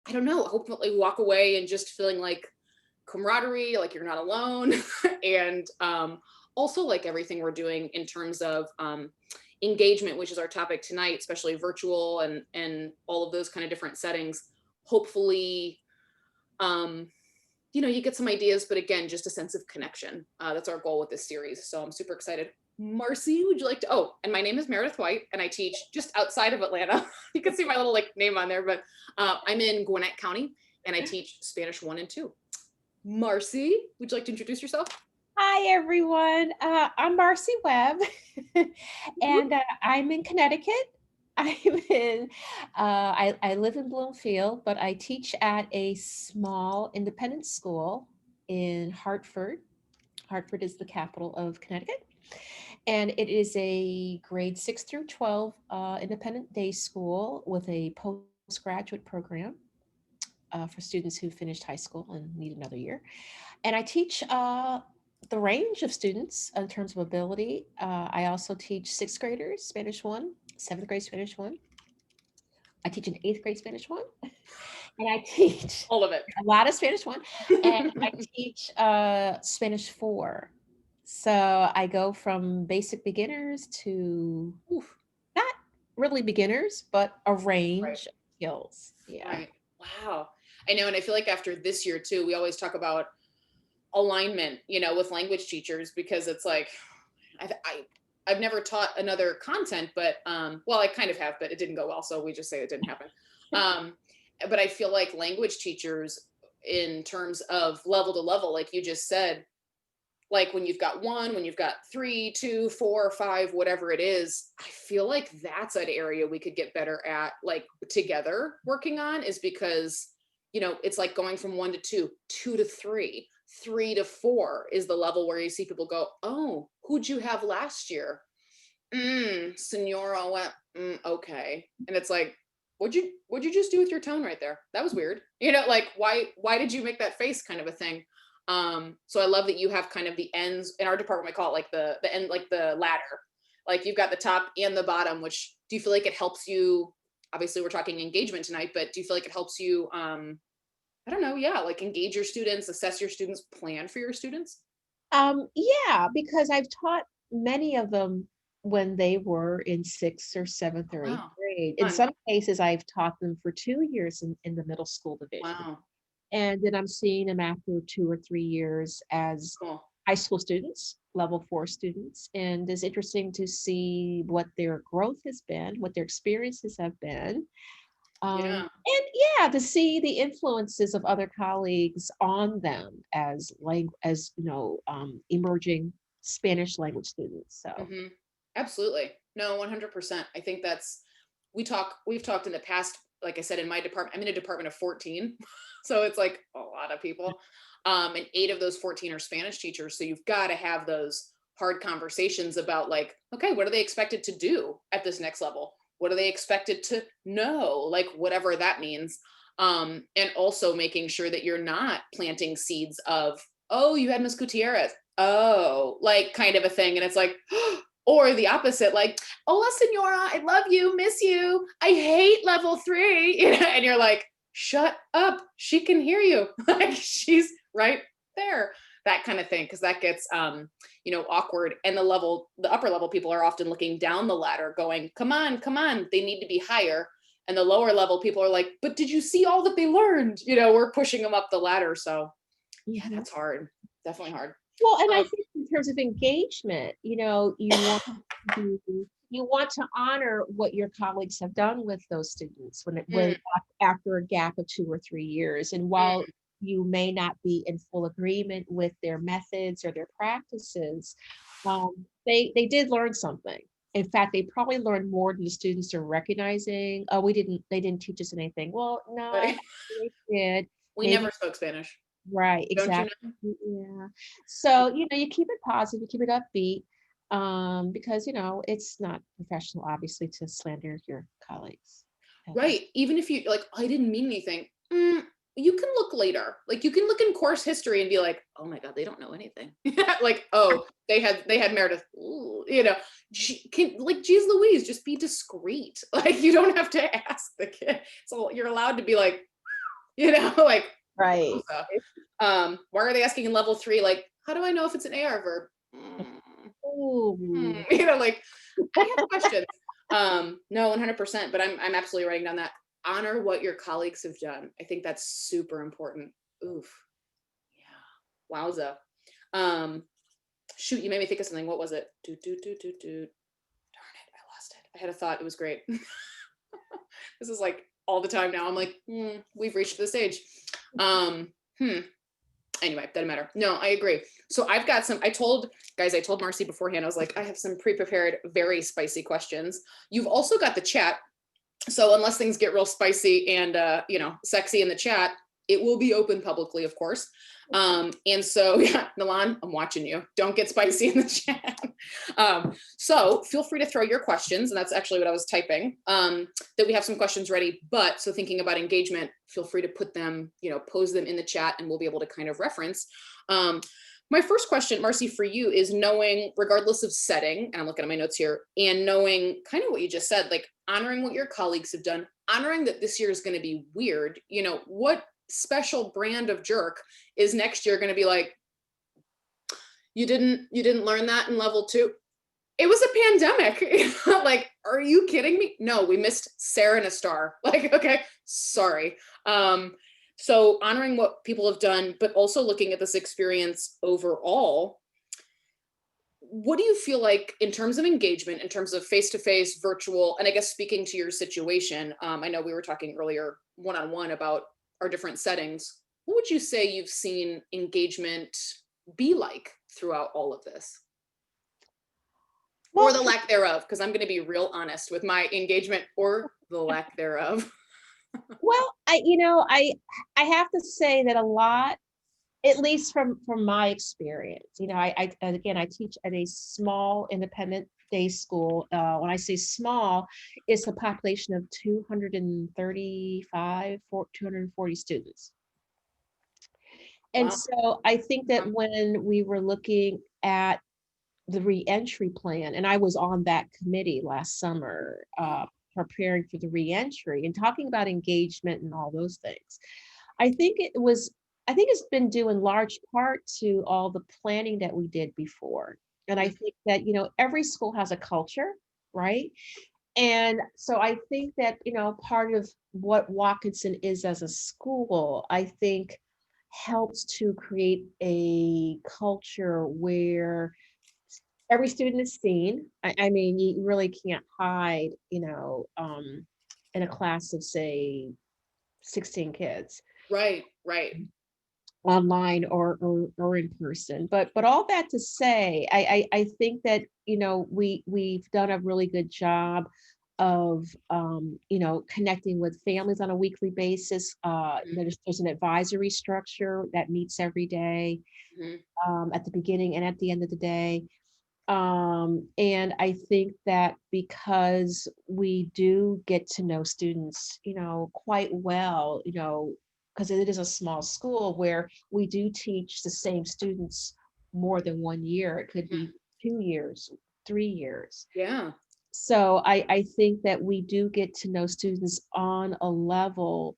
I don't know, hopefully walk away and just feeling like camaraderie, like you're not alone. And also like everything we're doing in terms of engagement, which is our topic tonight, especially virtual and all of those kind of different settings. Hopefully, you get some ideas, but again, just a sense of connection. That's our goal with this series. So I'm super excited. Marcy, would you like to? Oh, and my name is Meredith White, and I teach just outside of Atlanta. You can see my little like name on there, but I'm in Gwinnett County, and I teach Spanish 1 and 2. Marcy, would you like to introduce yourself? Hi, everyone. I'm Marcie Webb, and I'm in Connecticut. I'm in, I live in Bloomfield, but I teach at a small independent school in Hartford. Hartford is the capital of Connecticut, and it is a grade 6 through 12 independent day school with a postgraduate program for students who finished high school and need another year. And I teach the range of students in terms of ability. I also teach sixth graders, Spanish 1, seventh grade Spanish 1. I teach an eighth grade Spanish 1. And I teach All of it. a lot of Spanish 1. And I teach Spanish 4. So I go from basic beginners to not really beginners, but a range Right. of skills. Yeah. Right. Wow. I know. And I feel like after this year too, we always talk about alignment, with language teachers, because it's like, I've never taught another content, but, well, I kind of have, but it didn't go well. So we just say it didn't happen. But I feel like language teachers in terms of level to level, like you just said, like when you've got 1, when you've got 3, 2, 4, 5, whatever it is, I feel like that's an area we could get better at, like together working on, is because, it's like going from 1 to 2, 2 to 3, 3 to 4 is the level where you see people go, oh, who'd you have last year? Senora went, okay. And it's like, what'd you just do with your tone right there? That was weird. Like why did you make that face, kind of a thing? So I love that you have kind of the ends. In our department, we call it like the end, like the ladder. Like you've got the top and the bottom, which, do you feel like it helps you? Obviously we're talking engagement tonight, but do you feel like it helps you, I don't know, yeah, like engage your students, assess your students, plan for your students? Yeah, because I've taught many of them when they were in sixth or seventh Oh, or eighth wow. grade. In Fun. some cases, I've taught them for 2 years in the middle school division. Wow. And then I'm seeing them after 2 or 3 years as Cool. high school students, level 4 students. And it's interesting to see what their growth has been, what their experiences have been. Yeah. And yeah, to see the influences of other colleagues on them as emerging Spanish language students. So Hmm. Absolutely. No, 100%. I think we've talked in the past, like I said, in my department, I'm in a department of 14. So it's like a lot of people. And 8 of those 14 are Spanish teachers. So you've got to have those hard conversations about, like, okay, what are they expected to do at this next level? What are they expected to know? Like whatever that means. And also making sure that you're not planting seeds of, oh, you had Miss Gutierrez. Oh, like kind of a thing. And it's like, or the opposite, like, hola, senora, I love you, miss you. I hate level 3. And you're like, shut up. She can hear you. Like she's right there. That kind of thing. Cause that gets, awkward. And the upper level people are often looking down the ladder going, come on, come on. They need to be higher. And the lower level people are like, but did you see all that they learned? We're pushing them up the ladder. So yeah, mhm. that's hard. Definitely hard. Well, and I Um, think in terms of engagement, you want to honor what your colleagues have done with those students when mm, after a gap of 2 or 3 years. And while mm, you may not be in full agreement with their methods or their practices, they did learn something. In fact, they probably learned more than the students are recognizing. Oh, they didn't teach us anything. Well, no, right. actually they did. We never Maybe spoke Spanish. right, Don't you exactly. know? Yeah. So, you keep it positive, you keep it upbeat, because, it's not professional, obviously, to slander your colleagues. Right. Even if you like, I didn't mean anything. You can look later. Like you can look in course history and be like, oh my God, they don't know anything. Like, oh, they had Meredith. Ooh, she can, like, geez Louise, just be discreet. Like you don't have to ask the kid. So you're allowed to be like, Like, Right. wowza. Why are they asking in level 3? Like, how do I know if it's an AR verb? Ooh. Like, I have questions. No, 100%, but I'm absolutely writing down that honor what your colleagues have done. I think that's super important. Oof. Yeah. Wowza. Um, Shoot, you made me think of something. What was it? Darn it, I lost it. I had a thought. It was great. This is like all the time now. I'm like, we've reached this stage. Um, hmm. Anyway, doesn't matter. No, I agree. So I've got some, I told Marcy beforehand, I was like, I have some pre-prepared, very spicy questions. You've also got the chat. So unless things get real spicy and, sexy in the chat, it will be open publicly, of course. And so, yeah, Milan, I'm watching you. Don't get spicy in the chat. So feel free to throw your questions. And that's actually what I was typing, that we have some questions ready. But so thinking about engagement, feel free to put them, pose them in the chat and we'll be able to kind of reference. My first question, Marcy, for you is knowing, regardless of setting, and I'm looking at my notes here, and knowing kind of what you just said, like honoring what your colleagues have done, honoring that this year is going to be weird. What special brand of jerk is next year going to be like, you didn't learn that in level 2? It was a pandemic. Like, are you kidding me? No, we missed Sarah and a star. Like, okay, sorry. So honoring what people have done, but also looking at this experience overall, what do you feel like in terms of engagement, in terms of face-to-face, virtual, and I guess speaking to your situation, I know we were talking earlier one-on-one about our different settings. What would you say you've seen engagement be like throughout all of this? Or Well, the lack thereof, because I'm going to be real honest with my engagement or the lack thereof. I have to say that a lot, at least from my experience, again, I teach at a small independent day school. When I say small, it's a population of 240 students. And Wow. so I think that Uh-huh. when we were looking at the reentry plan, and I was on that committee last summer, preparing for the reentry and talking about engagement and all those things. I think it's been due in large part to all the planning that we did before. And I think that, every school has a culture, right? And so I think that, part of what Watkinson is as a school, I think helps to create a culture where every student is seen. I mean, you really can't hide, in a class of, say, 16 kids Right, right. online or in person. But all that to say, I think that, we've done a really good job of, connecting with families on a weekly basis. There's an advisory structure that meets every day, Mhm. at the beginning and at the end of the day. And I think that because we do get to know students, quite well, because it is a small school where we do teach the same students more than 1 year. It could be 2 years, 3 years. Yeah. So I think that we do get to know students on a level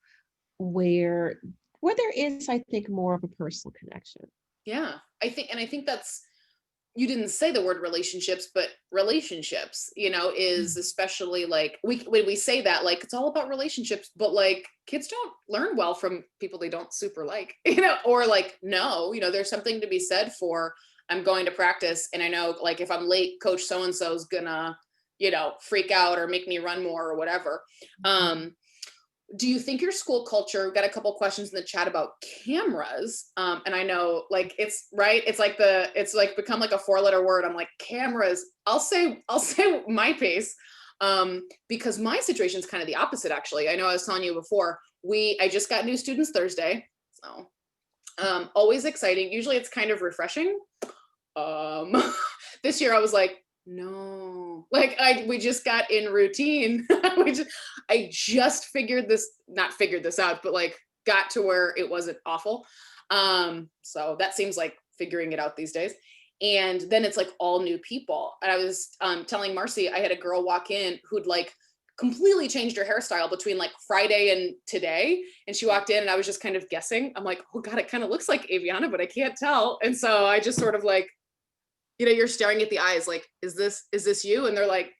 where there is, I think, more of a personal connection. Yeah. I think that's, you didn't say the word relationships, but relationships, is especially like when we say that, like it's all about relationships, but like kids don't learn well from people they don't super like, or like, no, there's something to be said for, I'm going to practice and I know like if I'm late, coach so and so's gonna, freak out or make me run more or whatever. Do you think your school culture, we've got a couple questions in the chat about cameras, and I know like it's right, it's like become like a 4-letter word. I'm like, cameras, I'll say my piece, because my situation is kind of the opposite. Actually, I know I was telling you before, I just got new students Thursday, so always exciting. Usually it's kind of refreshing. um this year I was like, no, like we just got in routine. I just not figured this out, but like got to where it wasn't awful. So that seems like figuring it out these days. And then it's like all new people. And I was telling Marcy, I had a girl walk in who'd like completely changed her hairstyle between like Friday and today. And she walked in and I was just kind of guessing. I'm like, oh God, it kind of looks like Aviana, but I can't tell. And so I just sort of like, you're staring at the eyes, like, is this you? And they're like,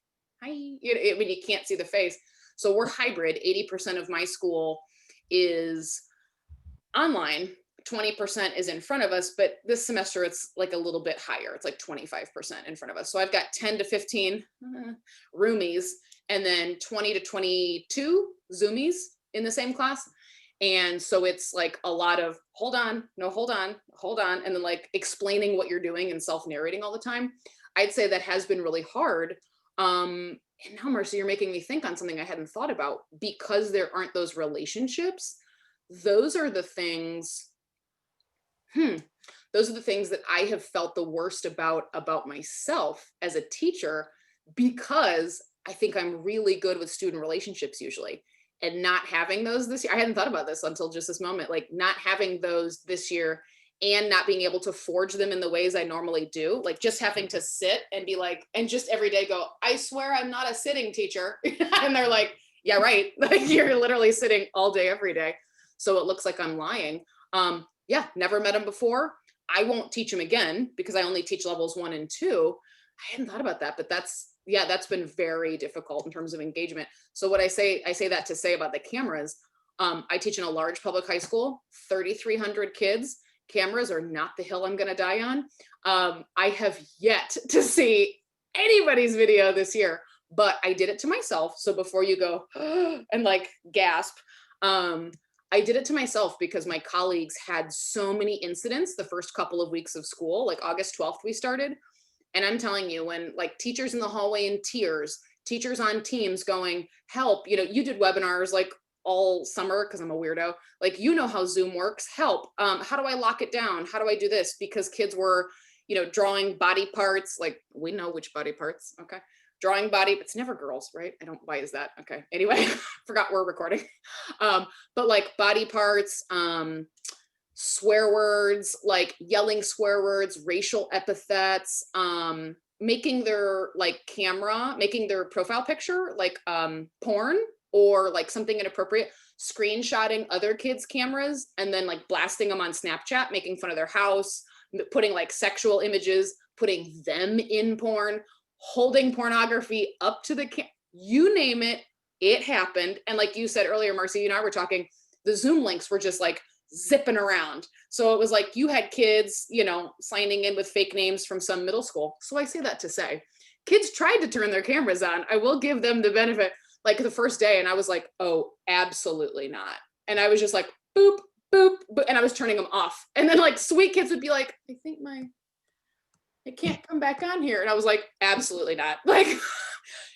hi. I mean, you can't see the face. So we're hybrid. 80% of my school is online, 20% is in front of us, but this semester it's like a little bit higher. It's like 25% in front of us. So I've got 10 to 15 roomies and then 20 to 22 Zoomies in the same class. And so it's like a lot of hold on, no, hold on, hold on. And then like explaining what you're doing and self-narrating all the time. I'd say that has been really hard. And now, Marcy, you're making me think on something I hadn't thought about because there aren't those relationships. Those are the things, those are the things that I have felt the worst about myself as a teacher, because I think I'm really good with student relationships usually. And not having those this year, I hadn't thought about this until just this moment, like not having those this year and not being able to forge them in the ways I normally do, like just having to sit and be like, and just every day go, I swear I'm not a sitting teacher. And they're like, yeah, right. Like you're literally sitting all day, every day. So it looks like I'm lying. Yeah, never met him before. I won't teach him again because I only teach levels 1 and 2. I hadn't thought about that, but that's been very difficult in terms of engagement. So what I say that to say about the cameras, I teach in a large public high school, 3,300 kids. Cameras are not the hill I'm going to die on. I have yet to see anybody's video this year, but I did it to myself. So before you go and like gasp, I did it to myself because my colleagues had so many incidents the first couple of weeks of school, like August 12th, we started. And I'm telling you, when like teachers in the hallway in tears, teachers on Teams going, help, you did webinars like all summer because I'm a weirdo. Like, how Zoom works, help. How do I lock it down? How do I do this? Because kids were, drawing body parts, like we know which body parts. Okay. Drawing body, it's never girls, right? Why is that? Okay. Anyway, forgot we're recording. But like body parts, swear words, like yelling swear words, racial epithets, making their making their profile picture like porn or like something inappropriate, screenshotting other kids' cameras and then like blasting them on Snapchat, making fun of their house, putting like sexual images, putting them in porn, holding pornography up to the you name it, it happened. And like you said earlier, Marcy, you and I were talking, the Zoom links were just like zipping around. So it was like you had kids, signing in with fake names from some middle school. So I say that to say, kids tried to turn their cameras on. I will give them the benefit, like the first day, and I was like, oh, absolutely not. And I was just like, boop, boop, boop, and I was turning them off. And then like sweet kids would be like, I think it can't come back on here. And I was like, absolutely not. Like,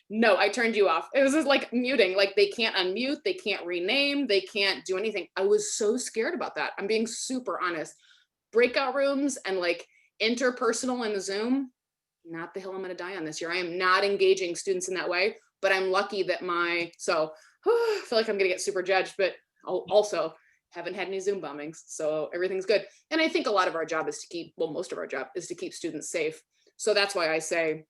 no, I turned you off. It was just like muting, like they can't unmute, they can't rename, they can't do anything. I was so scared about that. I'm being super honest. Breakout rooms and like interpersonal in the Zoom, not the hill I'm going to die on this year. I am not engaging students in that way, but I'm lucky that I feel like I'm going to get super judged, but also haven't had any Zoom bombings. So everything's good. And I think a lot of our job is most of our job is to keep students safe. So that's why I say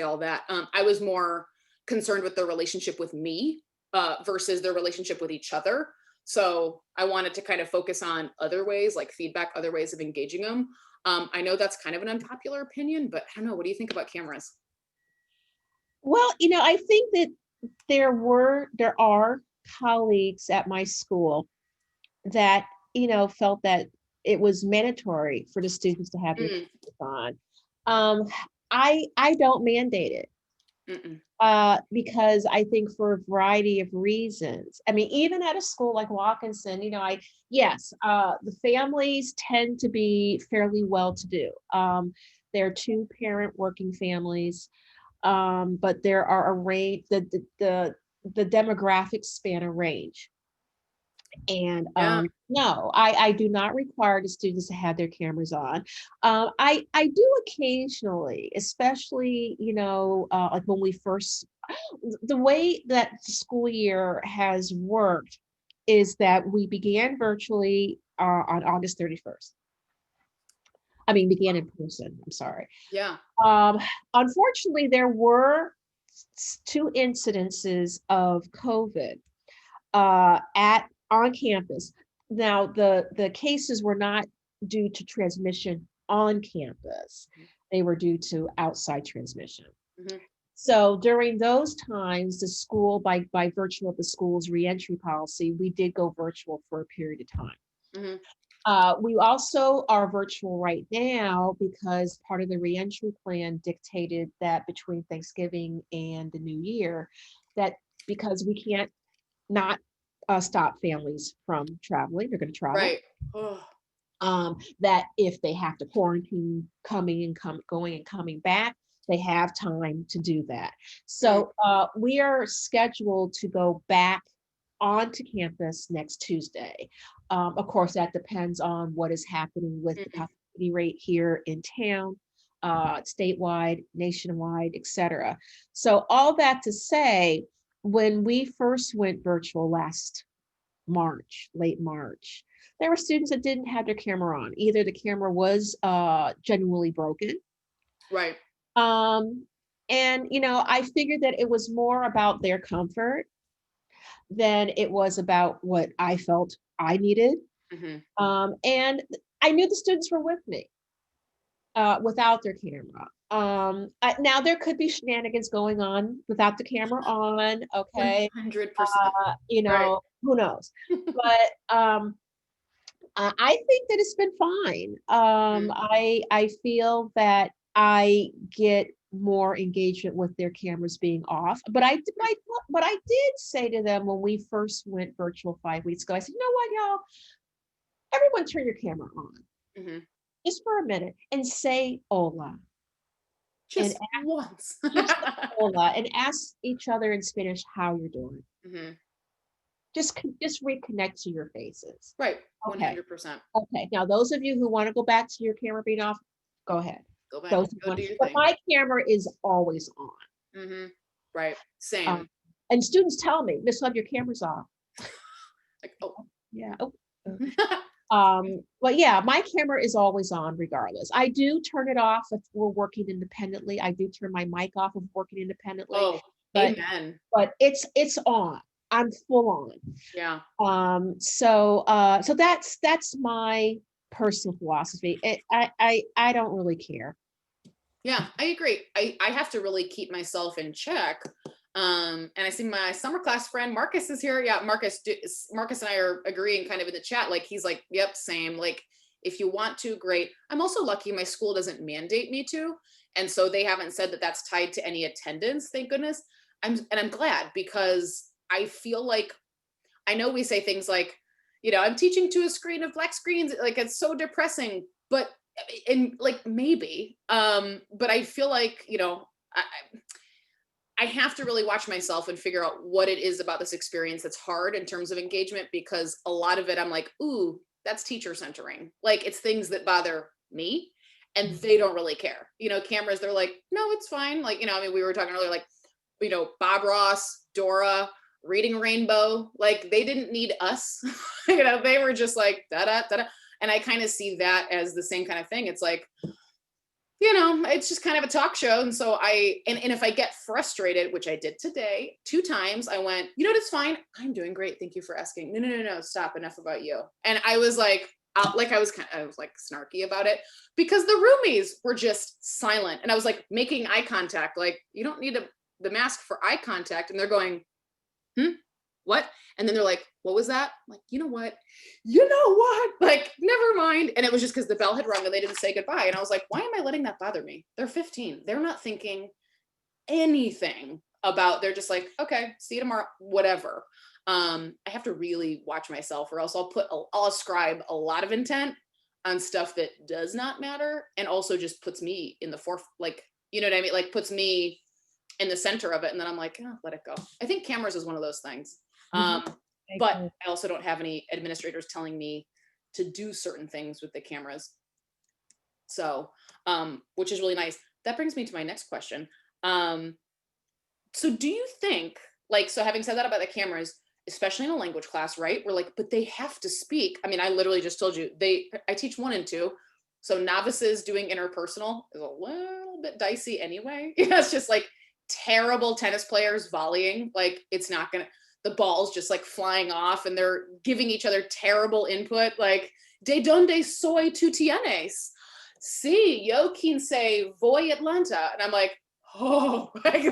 all that. I was more concerned with their relationship with me versus their relationship with each other. So I wanted to kind of focus on other ways, like feedback, other ways of engaging them. I know that's kind of an unpopular opinion, but I don't know. What do you think about cameras? Well, I think that there are colleagues at my school that, felt that it was mandatory for the students to have their cameras on. I don't mandate it. Because I think for a variety of reasons. I mean, even at a school like Watkinson, the families tend to be fairly well-to-do. They're 2-parent working families, but there are a range, the demographics span a range. And no, I do not require the students to have their cameras on. I do occasionally, especially, like when we first, the way that the school year has worked is that we began virtually on August 31st. I mean, began in person, I'm sorry. Yeah. Unfortunately, there were two incidences of COVID at on campus. Now, the cases were not due to transmission on campus; they were due to outside transmission. Mhm. So during those times, the school, by virtue of the school's reentry policy, we did go virtual for a period of time. Mhm. We also are virtual right now because part of the reentry plan dictated that between Thanksgiving and the New Year, that because we can't not stop families from traveling, they're going to travel. Right. Oh. That if they have to quarantine going and coming back, they have time to do that. Mm. So we are scheduled to go back onto campus next Tuesday. Of course, that depends on what is happening with the Mhm. positivity rate here in town, statewide, nationwide, etc. So all that to say, when we first went virtual last March, late March, there were students that didn't have their camera on. Either the camera was genuinely broken, Right. um, and I figured that it was more about their comfort than it was about what I felt I needed. Mhm. And I knew the students were with me without their camera. Now there could be shenanigans going on without the camera on. Okay, 100%. Right. who knows? But I think that it's been fine. Mhm. I feel that I get more engagement with their cameras being off. But I did say to them when we first went virtual 5 weeks ago, I said, you know what, y'all, everyone turn your camera on Mhm. just for a minute and say hola and Just once. just say hola and ask each other in Spanish how you're doing. Mhm. Just reconnect to your faces. Right. Okay. 100%. Okay, now those of you who want to go back to your camera being off, go ahead. Go back. Those who Go want, do your but thing. my camera is always on. Mhm. Right. Um, Same. and students tell me, Miss Webb, your camera's off. Like, oh. Yeah. Oh. But yeah, my camera is always on regardless. I do turn it off if we're working independently. I do turn my mic off if working independently, Oh, but amen. it's on. I'm full on. Yeah. So that's my personal philosophy. I don't really care. Yeah, I agree. I have to really keep myself in check. And I see my summer class friend Marcus is here. Yeah, Marcus and I are agreeing kind of in the chat. Like he's like, yep, same. Like if you want to, great. I'm also lucky my school doesn't mandate me to. And so they haven't said that that's tied to any attendance, thank goodness. I'm glad because I feel like I know we say things like, I'm teaching to a screen of black screens, like it's so depressing, but and like maybe, but I feel like, I have to really watch myself and figure out what it is about this experience that's hard in terms of engagement because a lot of it I'm like, ooh, that's teacher centering. Like it's things that bother me and they don't really care. Cameras, they're like, no, it's fine. Like, I mean, we were talking earlier, like, Bob Ross, Dora, Reading Rainbow, like they didn't need us. They were just like da da da da. And I kind of see that as the same kind of thing. It's like, it's just kind of a talk show. And so and if I get frustrated, which I did today, 2 times, I went, it's fine. I'm doing great. Thank you for asking. No, no, no, no, stop. Enough about you. And I was like, I was like snarky about it because the roomies were just silent. And I was like making eye contact, like, you don't need the mask for eye contact. And they're going, hmm, what? And then they're like, what was that? I'm like, you know what? Like, never mind. And it was just because the bell had rung and they didn't say goodbye. And I was like, why am I letting that bother me? They're 15. They're not thinking anything about, they're just like, okay, see you tomorrow, whatever. I have to really watch myself or else I'll ascribe a lot of intent on stuff that does not matter and also just puts me in the fourth, like, you know what I mean? Like puts me in the center of it. And then I'm like, oh, let it go. I think cameras is one of those things. Mhm. But I also don't have any administrators telling me to do certain things with the cameras. So, which is really nice. That brings me to my next question. So do you think, like, so having said that about the cameras, especially in a language class, right? We're like, but they have to speak. I mean, I literally just told you I teach 1 and 2. So novices doing interpersonal is a little bit dicey anyway. Yeah, it's just like terrible tennis players volleying, like it's not gonna, the ball's just like flying off and they're giving each other terrible input, like de donde soy tú tienes? Sí, yo quince voy Atlanta. And I'm like, oh, like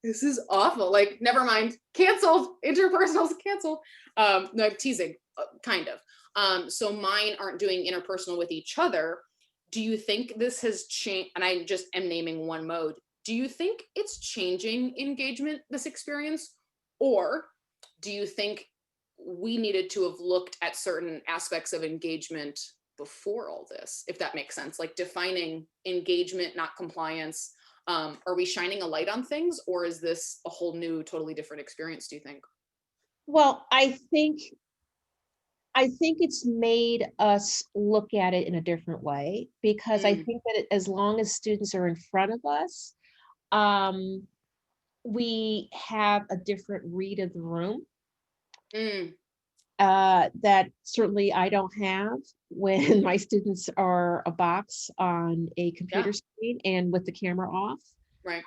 this is awful. Like, never mind, canceled. Interpersonals canceled. No, I'm teasing, kind of. So mine aren't doing interpersonal with each other. Do you think this has changed? And I just am naming one mode. Do you think it's changing engagement, this experience? Or do you think we needed to have looked at certain aspects of engagement before all this, if that makes sense? Like defining engagement, not compliance. Are we shining a light on things, or is this a whole new, totally different experience, do you think? Well, I think it's made us look at it in a different way, because I Mm, think that as long as students are in front of us, um, we have a different read of the room, mm, that certainly I don't have when my students are a box on a yeah, computer screen and with the camera off. right.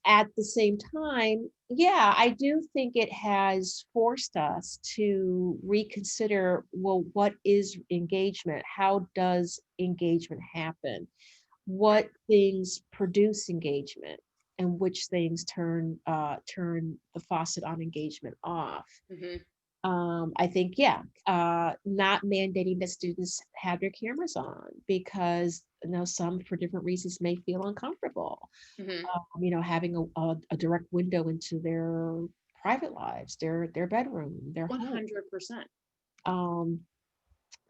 At the same time, yeah, I do think it has forced us to reconsider, well, what is engagement? How does engagement happen? Right. What things produce engagement, and which things turn the faucet on engagement off? Hmm. I think, yeah, not mandating that students have their cameras on, because some for different reasons may feel uncomfortable, Hmm. having a direct window into their private lives, their bedroom, their home. 100%. Um,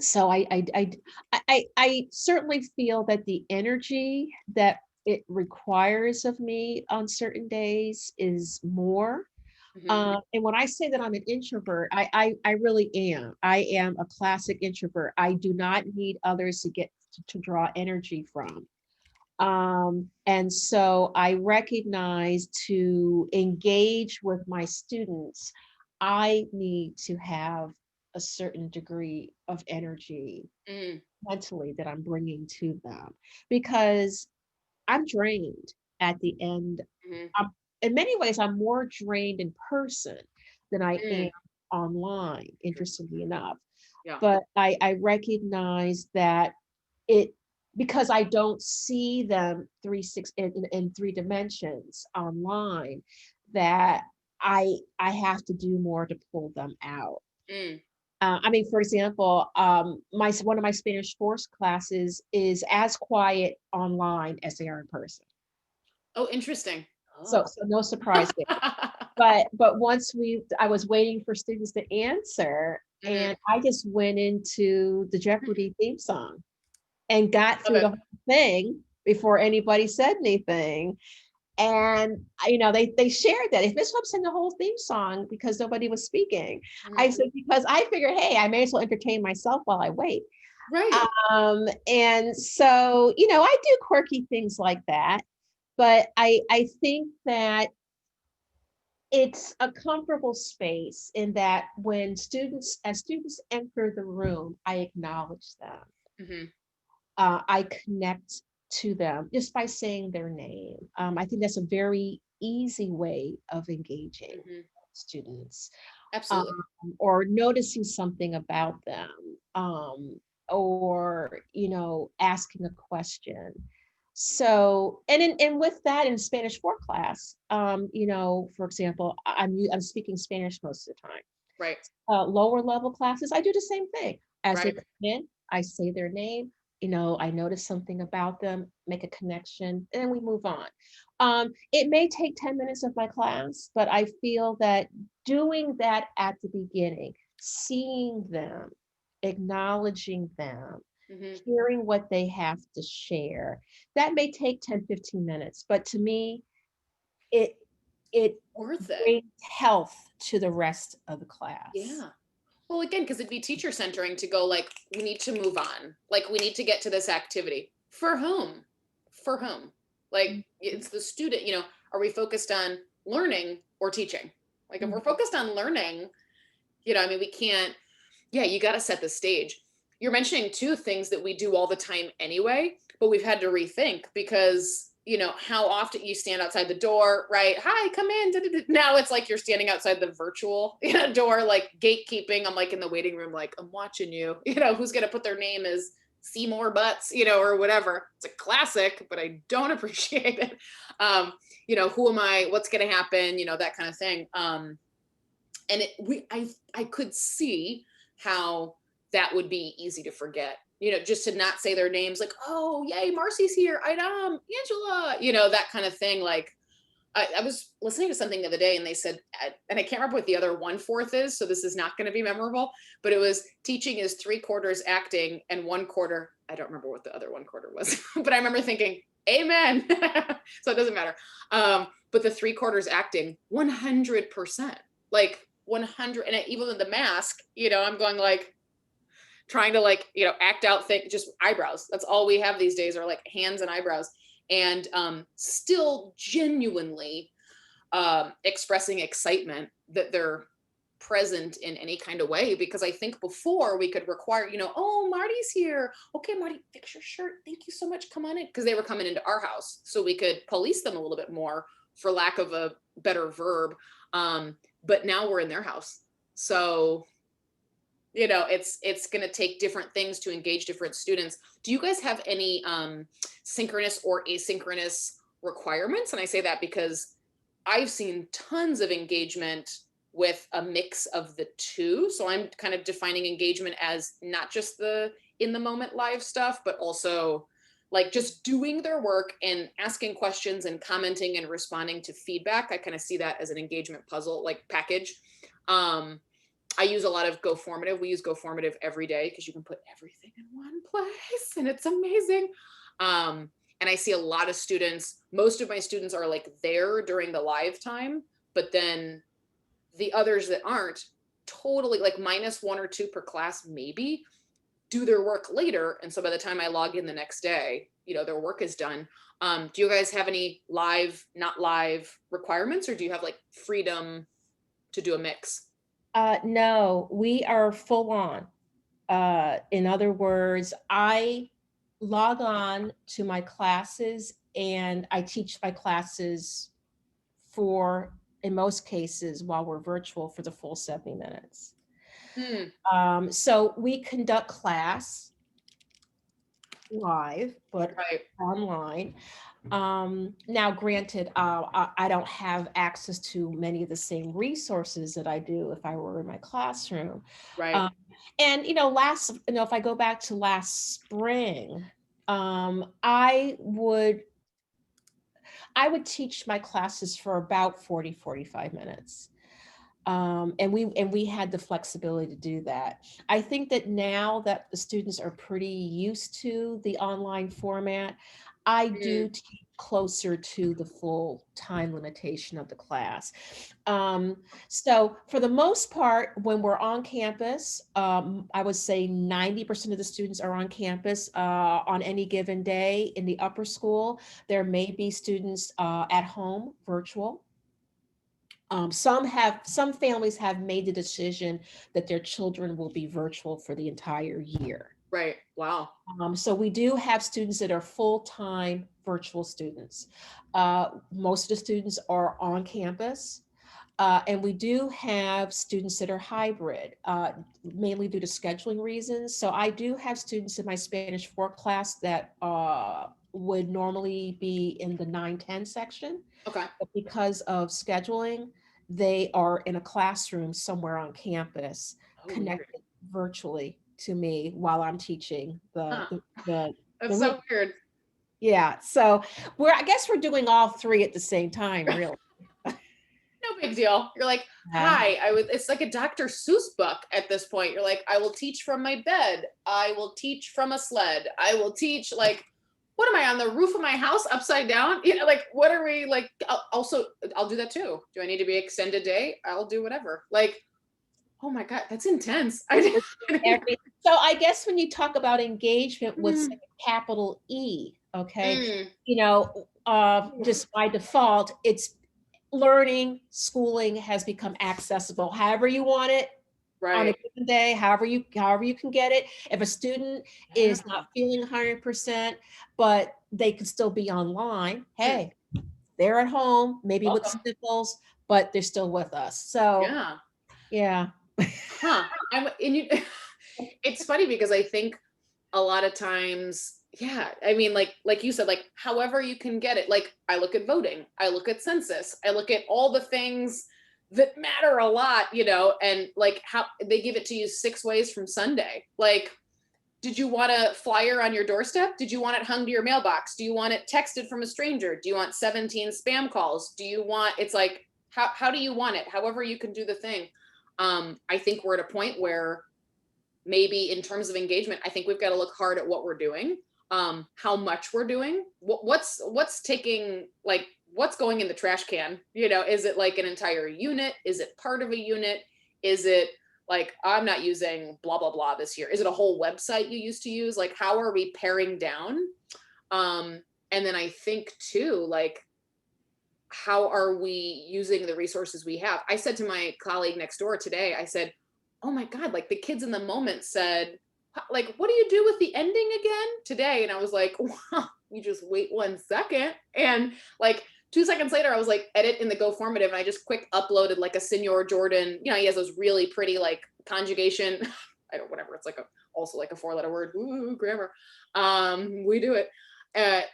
so I certainly feel that the energy that it requires of me on certain days is more. Hmm. And when I say that I'm an introvert, I really am. I am a classic introvert. I do not need others to get to draw energy from. And so I recognize, to engage with my students, I need to have a certain degree of energy Mm, mentally that I'm bringing to them, because I'm drained at the end. hmm. In many ways, I'm more drained in person than I am Mm, online, interesting. interestingly enough. Yeah. But I recognize that it, because I don't see them in three dimensions online, that I have to do more to pull them out. Mm. I mean, for example, my one of my Spanish course classes is as quiet online as they are in person. Oh, interesting. So, Oh. no surprise there. But I was waiting for students to answer, Hmm. and I just went into the Jeopardy theme song and got Love through the it. whole thing before anybody said anything. And they shared that, if Miss Hope sang the whole theme song because nobody was speaking. I Mhm. said, because I figured, hey, I may as well entertain myself while I wait. Right. And so, I do quirky things like that, but I think that it's a comfortable space, in that when as students enter the room, I acknowledge them. Hmm. I connect to them just by saying their name. I think that's a very easy way of engaging Hmm. students, um, Absolutely. or noticing something about them, or asking a question. So, and with that, in Spanish 4 class, for example, I'm speaking Spanish most of the time. Right. Lower level classes, I do the same thing. As they Right. come in, I say their name, I notice something about them, make a connection, and then we move on. It may take 10 minutes of my class, but I feel that doing that at the beginning, seeing them, acknowledging them, Hmm. hearing what they have to share, that may take 10-15 minutes, but to me, it it Worth it. brings health to the rest of the class. Yeah. Well, again, because it'd be teacher centering to go like, we need to move on. Like, we need to get to this activity. For whom? For whom? Like, Mhm, it's the student, are we focused on learning or teaching? Like, if we're mhm, focused on learning, I mean, we can't, yeah, you got to set the stage. You're mentioning two things that we do all the time anyway, but we've had to rethink because how often you stand outside the door, right? Hi, come in. Da, da, da. Now it's like you're standing outside the virtual door, like gatekeeping. I'm like in the waiting room, like I'm watching you. Who's gonna put their name as Seymour Butts, or whatever. It's a classic, but I don't appreciate it. Who am I? What's gonna happen? That kind of thing. And I could see how that would be easy to forget, just to not say their names, like, oh yay, Marcy's here, Idam, Angela, that kind of thing. Like I was listening to something the other day and they said, and I can't remember what the other 1/4 is, so this is not going to be memorable, but it was teaching is 3/4 acting and 1/4, I don't remember what the other 1/4 was, but I remember thinking, amen. So it doesn't matter. But the 3/4 acting, 100%, like 100. And even with the mask, I'm going like, trying to like, act out just eyebrows. That's all we have these days, are like hands and eyebrows. And still genuinely expressing excitement that they're present in any kind of way. Because I think before we could require, oh, Marty's here. Okay, Marty, fix your shirt. Thank you so much. Come on in. Because they were coming into our house. So we could police them a little bit more, for lack of a better verb. But now we're in their house. So it's going to take different things to engage different students. Do you guys have any synchronous or asynchronous requirements? And I say that because I've seen tons of engagement with a mix of the two. So I'm kind of defining engagement as not just the in the moment live stuff, but also like just doing their work and asking questions and commenting and responding to feedback. I kind of see that as an engagement puzzle, like package. I use a lot of GoFormative. We use GoFormative every day because you can put everything in one place and it's amazing. And I see a lot of students, most of my students are like there during the live time, but then the others that aren't, totally like -1 or 2 per class, maybe, do their work later. And so by the time I log in the next day, their work is done. Do you guys have any live, not live requirements, or do you have like freedom to do a mix? No, we are full on. In other words, I log on to my classes and I teach my classes for, in most cases, while we're virtual, for the full 70 minutes. So we conduct class live, but Right. online. Now, granted, I don't have access to many of the same resources that I do if I were in my classroom. Right. Um, and if I go back to last spring, I would teach my classes for about 40-45 minutes. And we had the flexibility to do that. I think that now that the students are pretty used to the online format, I do Mm, teach closer to the full time limitation of the class. So for the most part, when we're on campus, I would say 90% of the students are on campus on any given day. In the upper school, there may be students at home, virtual. Some families have made the decision that their children will be virtual for the entire year. right. Wow. So we do have students that are full-time virtual students. Most of the students are on campus. And we do have students that are hybrid, mainly due to scheduling reasons. So I do have students in my Spanish 4 class that would normally be in the 9-10 section. Okay. But because of scheduling, they are in a classroom somewhere on campus, Oh, weird. connected virtually to me while I'm teaching Huh. the That's real. so weird. Yeah. So I guess we're doing all 3 at the same time, really. No big deal. You're like, Yeah. hi, it's like a Dr. Seuss book at this point. You're like, I will teach from my bed. I will teach from a sled. I will teach, like, what am I, on the roof of my house upside down? Like, what are we like? I'll do that too. Do I need to be extended day? I'll do whatever. Like, oh my God, that's intense. I We're didn't doing know. So I guess when you talk about engagement with, say, Mm, capital E, okay, mm, just by default, it's learning, schooling has become accessible however you want it on a right. given day, however you can get it. If a student Yeah. is not feeling 100%, but they could still be online. Hmm. Hey, they're at home, maybe with Welcome. sniffles, but they're still with us. So Yeah. yeah. Huh. And you, it's funny because I think a lot of times, yeah, I mean, like you said, like however you can get it. Like I look at voting, I look at census, I look at all the things that matter a lot, and like how they give it to you 6 ways from Sunday. Like, did you want a flyer on your doorstep? Did you want it hung to your mailbox? Do you want it texted from a stranger? Do you want 17 spam calls? Do you want, it's like, how do you want it? However you can do the thing. I think we're at a point where maybe in terms of engagement, I think we've got to look hard at what we're doing, how much we're doing, what's taking, like what's going in the trash can. Is it like an entire unit? Is it part of a unit? Is it like, I'm not using blah blah blah this year? Is it a whole website you used to use? Like, how are we paring down? And then I think too, like, how are we using the resources we have? I said to my colleague next door today, I said, oh my God, like the kids in the moment said, like, what do you do with the ending again today? And I was like, well, you just wait 1 second. And like 2 seconds later, I was like, edit in the Go formative. And I just quick uploaded like a Senor Jordan, he has those really pretty like conjugation. I don't, whatever. It's like also like a 4-letter word. Ooh, grammar. We do it.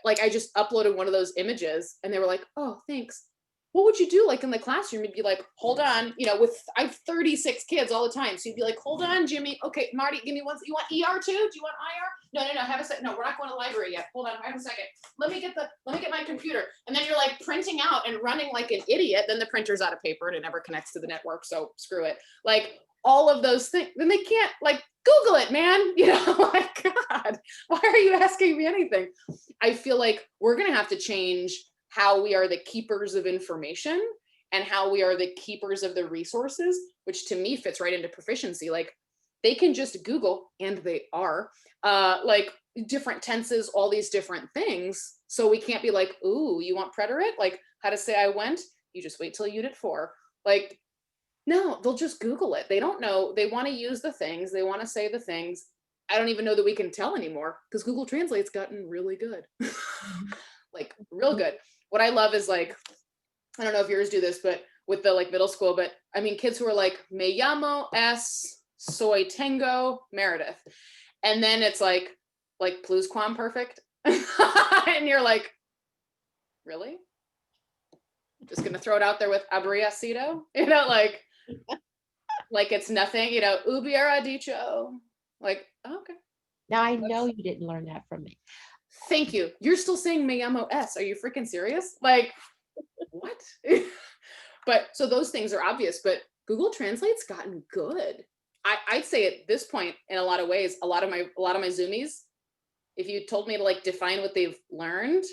Like I just uploaded one of those images and they were like, oh, thanks. What would you do like in the classroom? You'd be like, hold on, I have 36 kids all the time. So you'd be like, hold on, Jimmy. Okay, Marty, give me one. You want ER too? Do you want IR? No, have a second. No, we're not going to the library yet. Hold on, have a second. Let me get my computer. And then you're like printing out and running like an idiot. Then the printer's out of paper and it never connects to the network. So screw it. Like all of those things. Then they can't like Google it, man. Like, God, why are you asking me anything? I feel like we're going to have to change how we are the keepers of information and how we are the keepers of the resources, which to me fits right into proficiency. Like they can just Google, and they are, like different tenses, all these different things. So we can't be like, ooh, you want preterite? Like how to say I went? You just wait till unit 4. Like, no, they'll just Google it. They don't know. They want to use the things. They want to say the things. I don't even know that we can tell anymore because Google Translate's gotten really good. Like real good. What I love is like, I don't know if yours do this, but with the like middle school, but I mean kids who are like, me llamo es soy tengo Meredith. And then it's like plusquamperfect. And you're like, really? Just gonna throw it out there with habría sido, like it's nothing, hubiera dicho. Like, oh, okay. Now I know you didn't learn that from me. Thank you. You're still saying me llamo es. Are you freaking serious? Like, what? But so those things are obvious, but Google Translate's gotten good. I'd say at this point, in a lot of ways, a lot of my Zoomies, if you told me to like define what they've learned,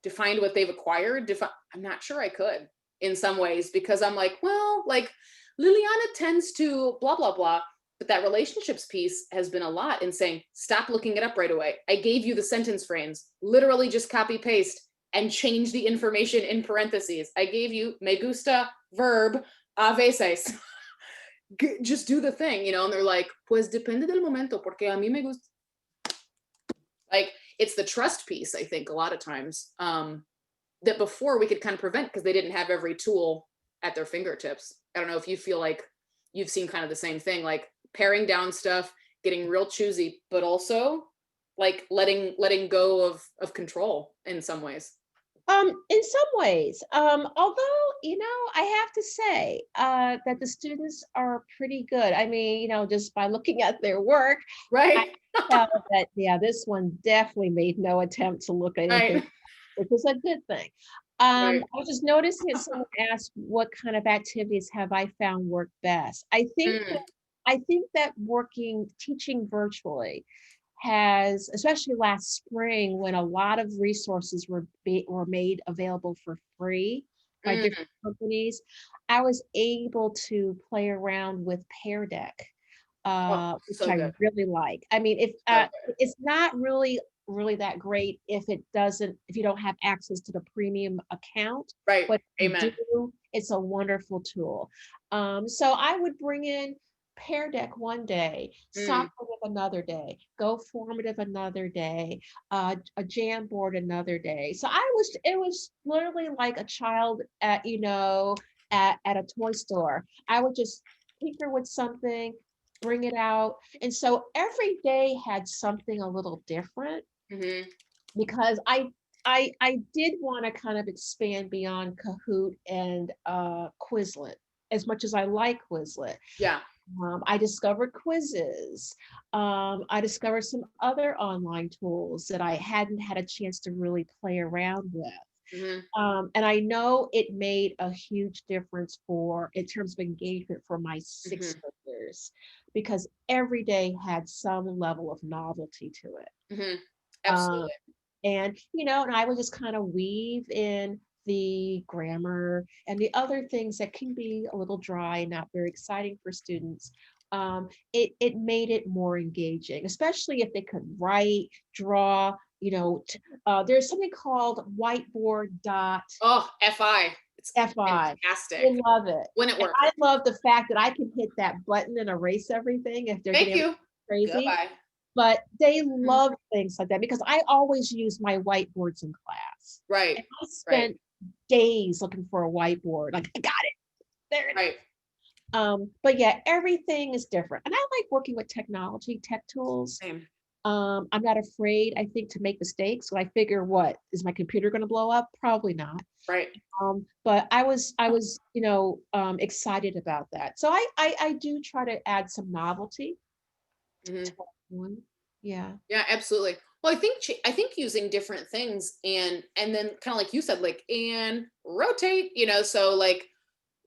define what they've acquired, I'm not sure I could in some ways, because I'm like, well, like Liliana tends to blah blah blah. But that relationships piece has been a lot in saying, stop looking it up right away. I gave you the sentence frames, literally just copy paste and change the information in parentheses. I gave you me gusta, verb, a veces. Just do the thing, and they're like, pues depende del momento, porque a mí me gusta. Like, it's the trust piece, I think, a lot of times, that before we could kind of prevent because they didn't have every tool at their fingertips. I don't know if you feel like you've seen kind of the same thing, like paring down stuff, getting real choosy, but also like letting go of control in some ways. In some ways, although, I have to say that the students are pretty good. I mean, just by looking at their work, I Right. tell that, yeah, this one definitely made no attempt to look at anything, Right. which is a good thing. I Right. was just noticing that someone asked, what kind of activities have I found work best? Mm, I think that teaching virtually has, especially last spring when a lot of resources were made available for free by different mm. companies, I was able to play around with Pear Deck, Oh, which so I good. really like. I mean, if So good. it's not really that great if you don't have access to the premium account, Right. but if you Amen. do, it's a wonderful tool. So I would bring in Pear Deck one day, Mm, soperative another day, go formative another day, a jam board another day. So it was literally like a child at, at a toy store. I would just tinker with something, bring it out. And so every day had something a little different hmm. because I did want to kind of expand beyond Kahoot and Quizlet as much as I like Quizlet. Yeah. I discovered quizzes. I discovered some other online tools that I hadn't had a chance to really play around with. Hmm. And I know it made a huge difference in terms of engagement for my sixth Hmm. graders because every day had some level of novelty to it. Hmm. Um, Absolutely. and I would just kind of weave in the grammar and the other things that can be a little dry, not very exciting for students. It made it more engaging, especially if they could write, draw. There's something called whiteboard dot Oh, FI. It's FI. fantastic I love it. when it And works. I love the fact that I can hit that button and erase everything if they're Thank getting you. crazy. Goodbye. But they Mhm. love things like that because I always use my whiteboards in class. Right. And I Right. spent days looking for a whiteboard. Like, I got it. There it is. Right. But yeah, everything is different. And I like working with technology, tech tools. Same. I'm not afraid, I think, to make mistakes. So I figure, what is my computer going to blow up? Probably not. Right. But I was, excited about that. So I do try to add some novelty Hmm. to one. Yeah. Yeah, absolutely. Well, I think using different things and then kind of like you said, like and rotate, so like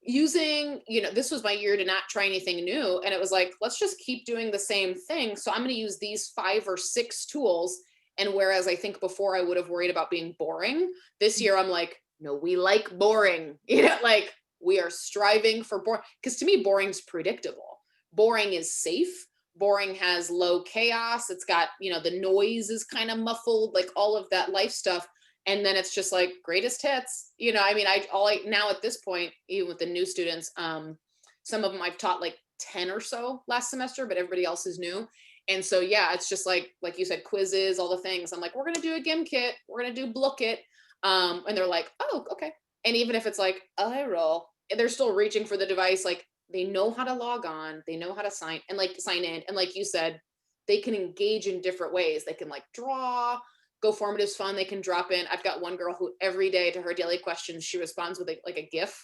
using, this was my year to not try anything new. And it was like, let's just keep doing the same thing. So I'm going to use these 5 or 6 tools. And whereas I think before I would have worried about being boring, this year I'm like, no, we like boring, like we are striving for boring. Because to me, boring's predictable. Boring is safe. Boring has low chaos. It's got, the noise is kind of muffled, like all of that life stuff. And then it's just like greatest hits, I mean, I now at this point, even with the new students, some of them I've taught like 10 or so last semester, but everybody else is new. And so yeah, it's just like you said, quizzes, all the things. I'm like, we're gonna do a gim kit, we're gonna do blook it. And they're like, oh, okay. And even if it's like I roll, they're still reaching for the device, like they know how to log on, they know how to sign in, and like you said, they can engage in different ways. They can like draw, go formative's fun. They can drop in. I've got one girl who every day to her daily questions, she responds with like a GIF.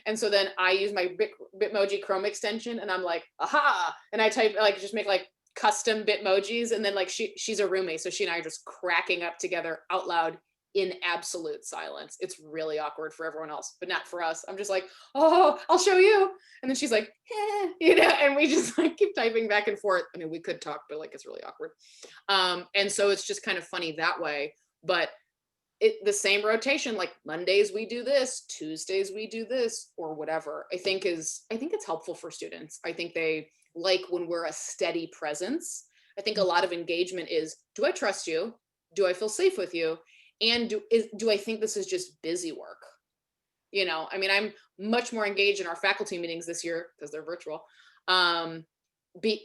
And so then I use my Bitmoji Chrome extension and I'm like, aha. And I type like, just make like custom Bitmojis. And then like she's a roommate. So she and I are just cracking up together out loud in absolute silence. It's really awkward for everyone else, but not for us. I'm just like, oh, I'll show you. And then she's like, and we just like keep typing back and forth. I mean, we could talk, but like it's really awkward. And so it's just kind of funny that way. But the same rotation, like Mondays we do this, Tuesdays we do this, or whatever, I think it's helpful for students. I think they like when we're a steady presence. I think a lot of engagement is, do I trust you? Do I feel safe with you? And do I think this is just busy work? I mean, I'm much more engaged in our faculty meetings this year because they're virtual. Um,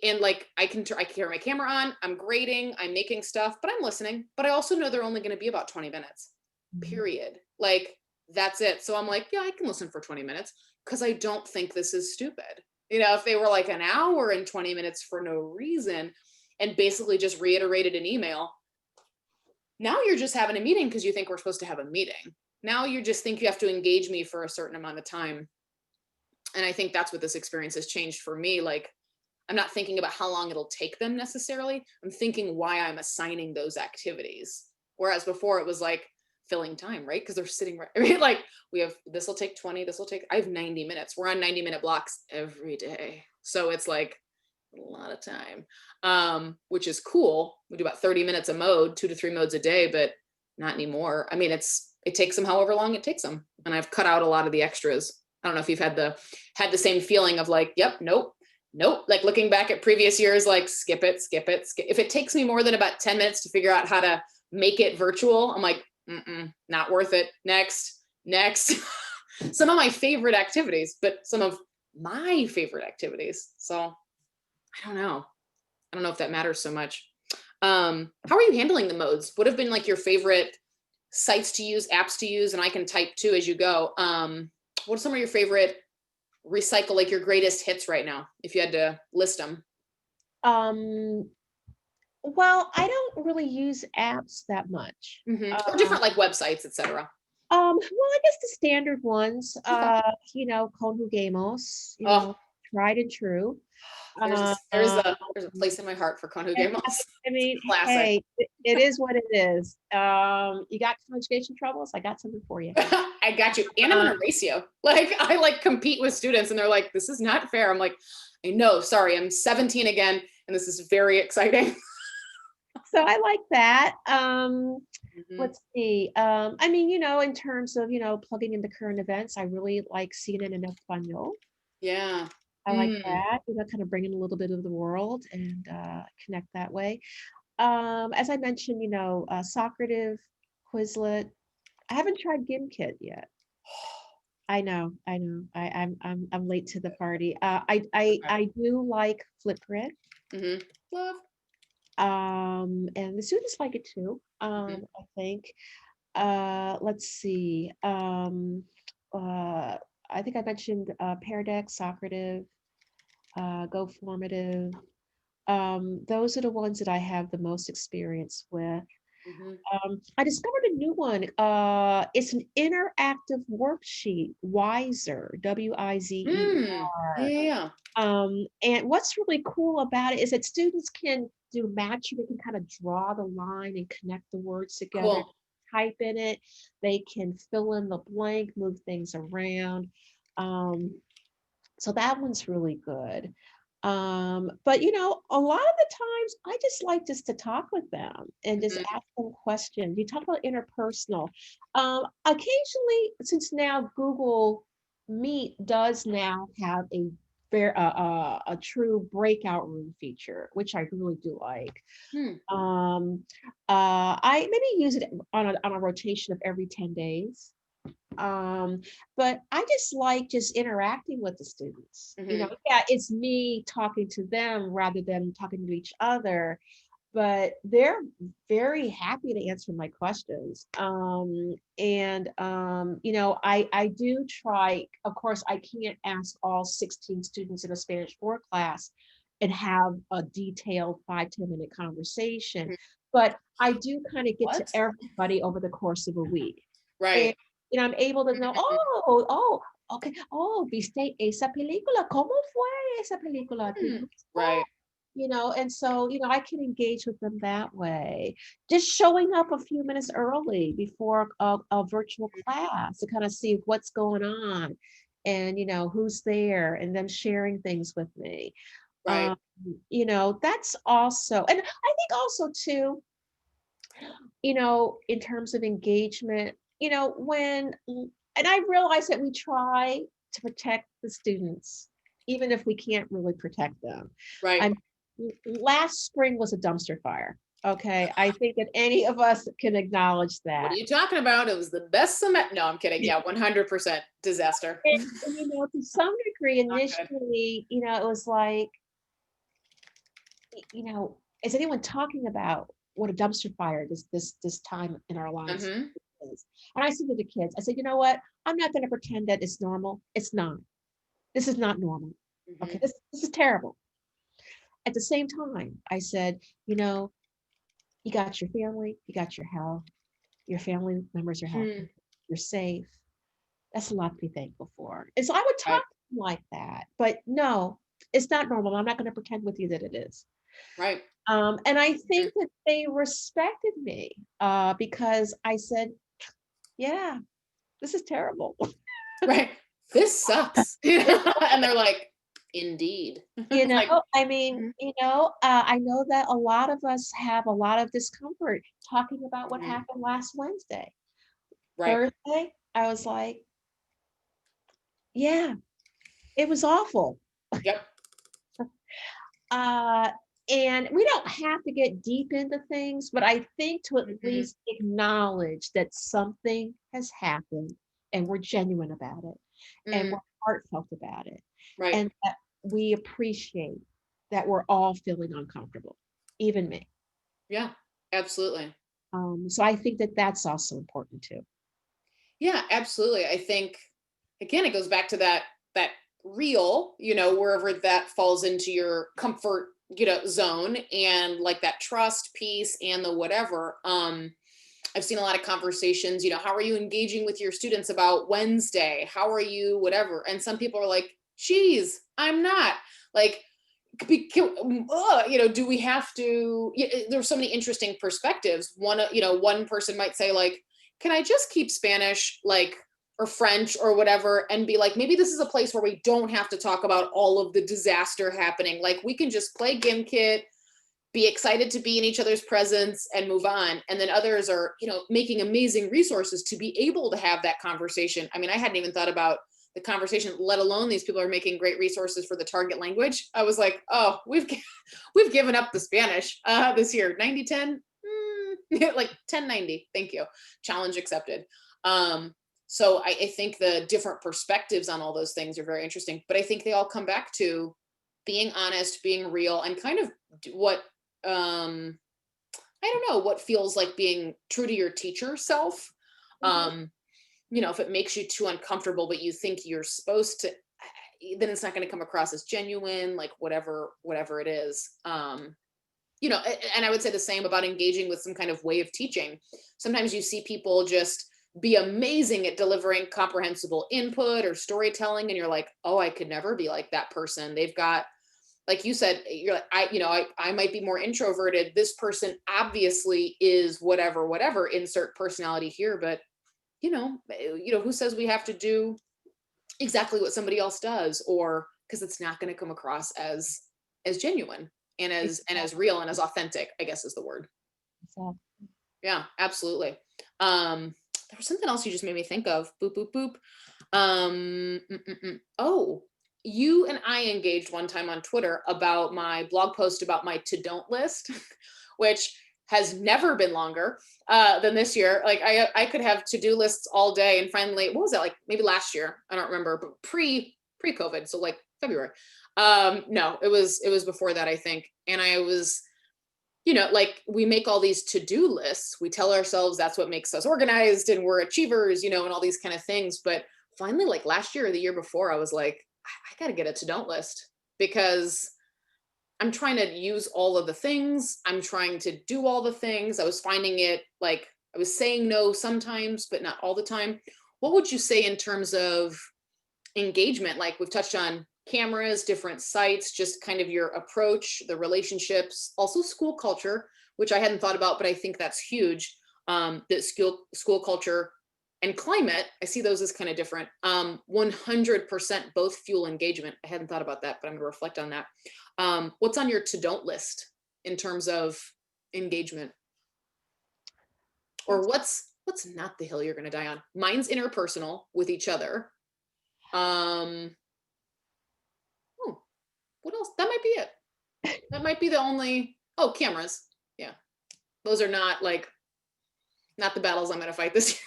and like I can carry my camera on, I'm grading, I'm making stuff, but I'm listening. But I also know they're only going to be about 20 minutes, Mhm. period. Like that's it. So I'm like, yeah, I can listen for 20 minutes because I don't think this is stupid. If they were like an hour and 20 minutes for no reason and basically just reiterated an email, now you're just having a meeting because you think we're supposed to have a meeting. Now you just think you have to engage me for a certain amount of time. And I think that's what this experience has changed for me. Like, I'm not thinking about how long it'll take them necessarily. I'm thinking why I'm assigning those activities. Whereas before it was like filling time, right? Because they're sitting right. I mean, like this will take 20, I have 90 minutes. We're on 90-minute blocks every day. So it's like a lot of time, which is cool. We do about 30 minutes a mode, 2 to 3 modes a day, but not anymore. I mean, it takes them however long it takes them. And I've cut out a lot of the extras. I don't know if you've had the same feeling of like, yep, nope. Like looking back at previous years, like skip it. If it takes me more than about 10 minutes to figure out how to make it virtual, I'm like, not worth it. Next. Some of my favorite activities, but some of my favorite activities. So I don't know. I don't know if that matters so much. How are you handling the modes? What have been like your favorite sites to use, apps to use? And I can type too as you go. What are some of your favorite recycle, like your greatest hits right now, if you had to list them? Um, well, I don't really use apps that much. Or different like websites, etc. Well, I guess the standard ones, Okay. Conjugamos, Oh, tried and true. there's a, Uh, there's um, a there's a place in my heart for conjugamos. I mean, Classic. hey, it is what it is. You got conjugation troubles? I got something for you. I got you. And I'm Uh, in a ratio. Like I like compete with students and they're like, this is not fair. I'm like, I know, sorry, I'm 17 again, and this is very exciting. so I like that. Mhm. Let's see. I mean, in terms of, plugging into current events, I really like CNN and Espanol. Yeah. I like Mm. that, kind of bring in a little bit of the world and connect that way. As I mentioned, Socrative, Quizlet. I haven't tried GimKit yet. I know, I know. I'm late to the party. Okay. I do like Flipgrid. Love. And the students like it too. Mhm. I think. Let's see. I think I mentioned Pear Deck, Socrative, Go Formative. Those are the ones that I have the most experience with. Mhm. I discovered a new one. It's an interactive worksheet, Wiser, Mm. Yeah, Wizer. yeah, yeah. And what's really cool about it is that students can do matching. They can kind of draw the line and connect the words together, Cool. type in it. They can fill in the blank, move things around. Um, so that one's really good. But a lot of the times I just like just to talk with them and just Mhm. ask them questions. You talk about interpersonal. Occasionally, since now Google Meet does now have a true breakout room feature, which I really do like. Hmm. Um, I maybe use it on a rotation of every 10 days. Um, but I just like just interacting with the students. Mhm. Yeah, it's me talking to them rather than talking to each other, but they're very happy to answer my questions. And I do try, of course, I can't ask all 16 students in a Spanish 4 class and have a detailed 5-10 minute conversation, Mhm. but I do kind of get to What? everybody over the course of a week. And Right. I'm able to know, Mhm. okay, viste esa película, ¿cómo fue esa película? ¿Te Mm. gustó? Right. And so, I can engage with them that way. Just showing up a few minutes early before a virtual class to kind of see what's going on and, who's there and them sharing things with me. Right. Um, that's also, and I think also too, in terms of engagement, and I realize that we try to protect the students, even if we can't really protect them. Right. I'm Last spring was a dumpster fire. Okay. I think that any of us can acknowledge What are that. you talking about? It was the best semester. No, I'm kidding. Yeah, 100% disaster. And to some degree, Not good. initially, it was like, is anyone talking about what a dumpster fire this time in our lives Mhm. is? And I said to the kids, I said, you know what? I'm not going to pretend that it's normal. It's not. This is not normal. Okay, Mhm. this is terrible. At the same time, I said, you got your family, you got your health, your family members are Hmm. healthy, you're safe. That's a lot to be thankful for. And so I would Right. talk to them like that, but no, it's not normal. I'm not going to pretend with you that it is. Right. And I Mhm. think that they respected me because I said, yeah, this is terrible. Right. This sucks. And they're like, indeed. You know, Like, I mean, mhm. I know that a lot of us have a lot of discomfort talking about what Mhm. happened last Wednesday. Right. Thursday, I was like, yeah, it was awful. Yep. Uh, and we don't have to get deep into things, but I think to at Mhm. least acknowledge that something has happened and we're genuine about it. and Mm, we're heartfelt about it. right. And that we appreciate that we're all feeling uncomfortable, even me. Yeah, absolutely. So I think that that's also important too. Yeah, absolutely. I think again it goes back to that real, wherever that falls into your comfort, zone, and like that trust piece and the whatever. I've seen a lot of conversations, how are you engaging with your students about Wednesday? How are you whatever? And some people are like, "Geez, I'm not." Like do we have to there's so many interesting perspectives. One person might say like, can I just keep Spanish, like, or French or whatever, and be like, maybe this is a place where we don't have to talk about all of the disaster happening, like we can just play gimkit, be excited to be in each other's presence and move on. And then others are, making amazing resources to be able to have that conversation. I mean, I hadn't even thought about the conversation, let alone these people are making great resources for the target language. I was like, oh, we've given up the Spanish this year. 90-10, like 10-90. Thank you. Challenge accepted. So I think the different perspectives on all those things are very interesting, but I think they all come back to being honest, being real, and kind of what um I don't know, what feels like being true to your teacher self. Mhm. um if it makes you too uncomfortable but you think you're supposed to, then it's not going to come across as genuine, like whatever it is. And I would say the same about engaging with some kind of way of teaching. Sometimes you see people just be amazing at delivering comprehensible input or storytelling, and you're like, oh, I could never be like that person. They've got, like you said, you're like, I might be more introverted. This person obviously is whatever, insert personality here, but who says we have to do exactly what somebody else does, or because it's not going to come across as genuine and as real and as authentic, I guess is the word. Exactly. Yeah, absolutely. There was something else you just made me think of. Boop boop boop. Oh, you and I engaged one time on Twitter about my blog post about my to don't list, which has never been longer than this year. Like I could have to do lists all day, and finally, what was that, like maybe last year? I don't remember, but pre COVID, so like February. No, it was before that, I think, and I was, like we make all these to-do lists. We tell ourselves that's what makes us organized and we're achievers, and all these kind of things. But finally, like last year or the year before, I was like, I got to get a to-don't list, because I'm trying to use all of the things. I'm trying to do all the things. I was finding it like I was saying no sometimes, but not all the time. What would you say in terms of engagement? Like we've touched on cameras, different sites, just kind of your approach, the relationships, also school culture, which I hadn't thought about, but I think that's huge. That school culture and climate, I see those as kind of different. 100% both fuel engagement. I hadn't thought about that, but I'm going to reflect on that. What's on your to don't list in terms of engagement, or That's what's not the hill you're going to die on? Mine's interpersonal with each other. Um, oh, what else? That might be it. That might be the only. Oh, cameras. Yeah, those are not the battles I'm going to fight this year.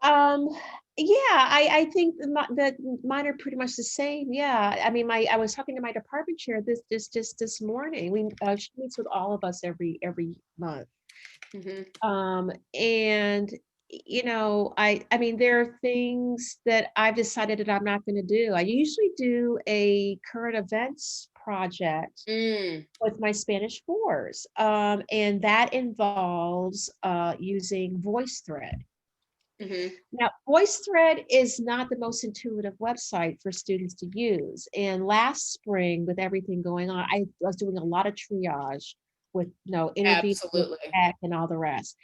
Um, yeah, I think that mine are pretty much the same. Yeah, I mean, I was talking to my department chair just this morning. She meets with all of us every month. Hmm. And I mean, there are things that I've decided that I'm not going to do. I usually do a current events project Mm, with my Spanish fours, and that involves using VoiceThread. hmm. Now, VoiceThread is not the most intuitive website for students to use. And last spring, with everything going on, I was doing a lot of triage with interviews with Absolutely. tech and all the rest.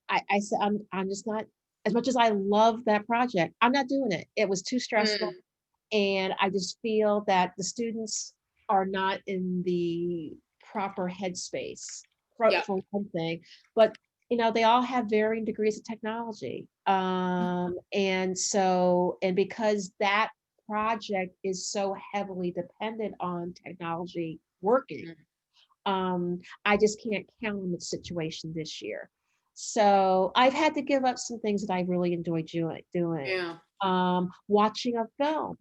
I said I'm just not, as much as I love that project, I'm not doing it. It was too stressful, Mm, and I just feel that the students are not in the proper headspace yep. for one thing, but they all have varying degrees of technology. And because that project is so heavily dependent on technology working, Mm, I just can't count on the situation this year. So I've had to give up some things that I really enjoy doing. yeah. Watching a film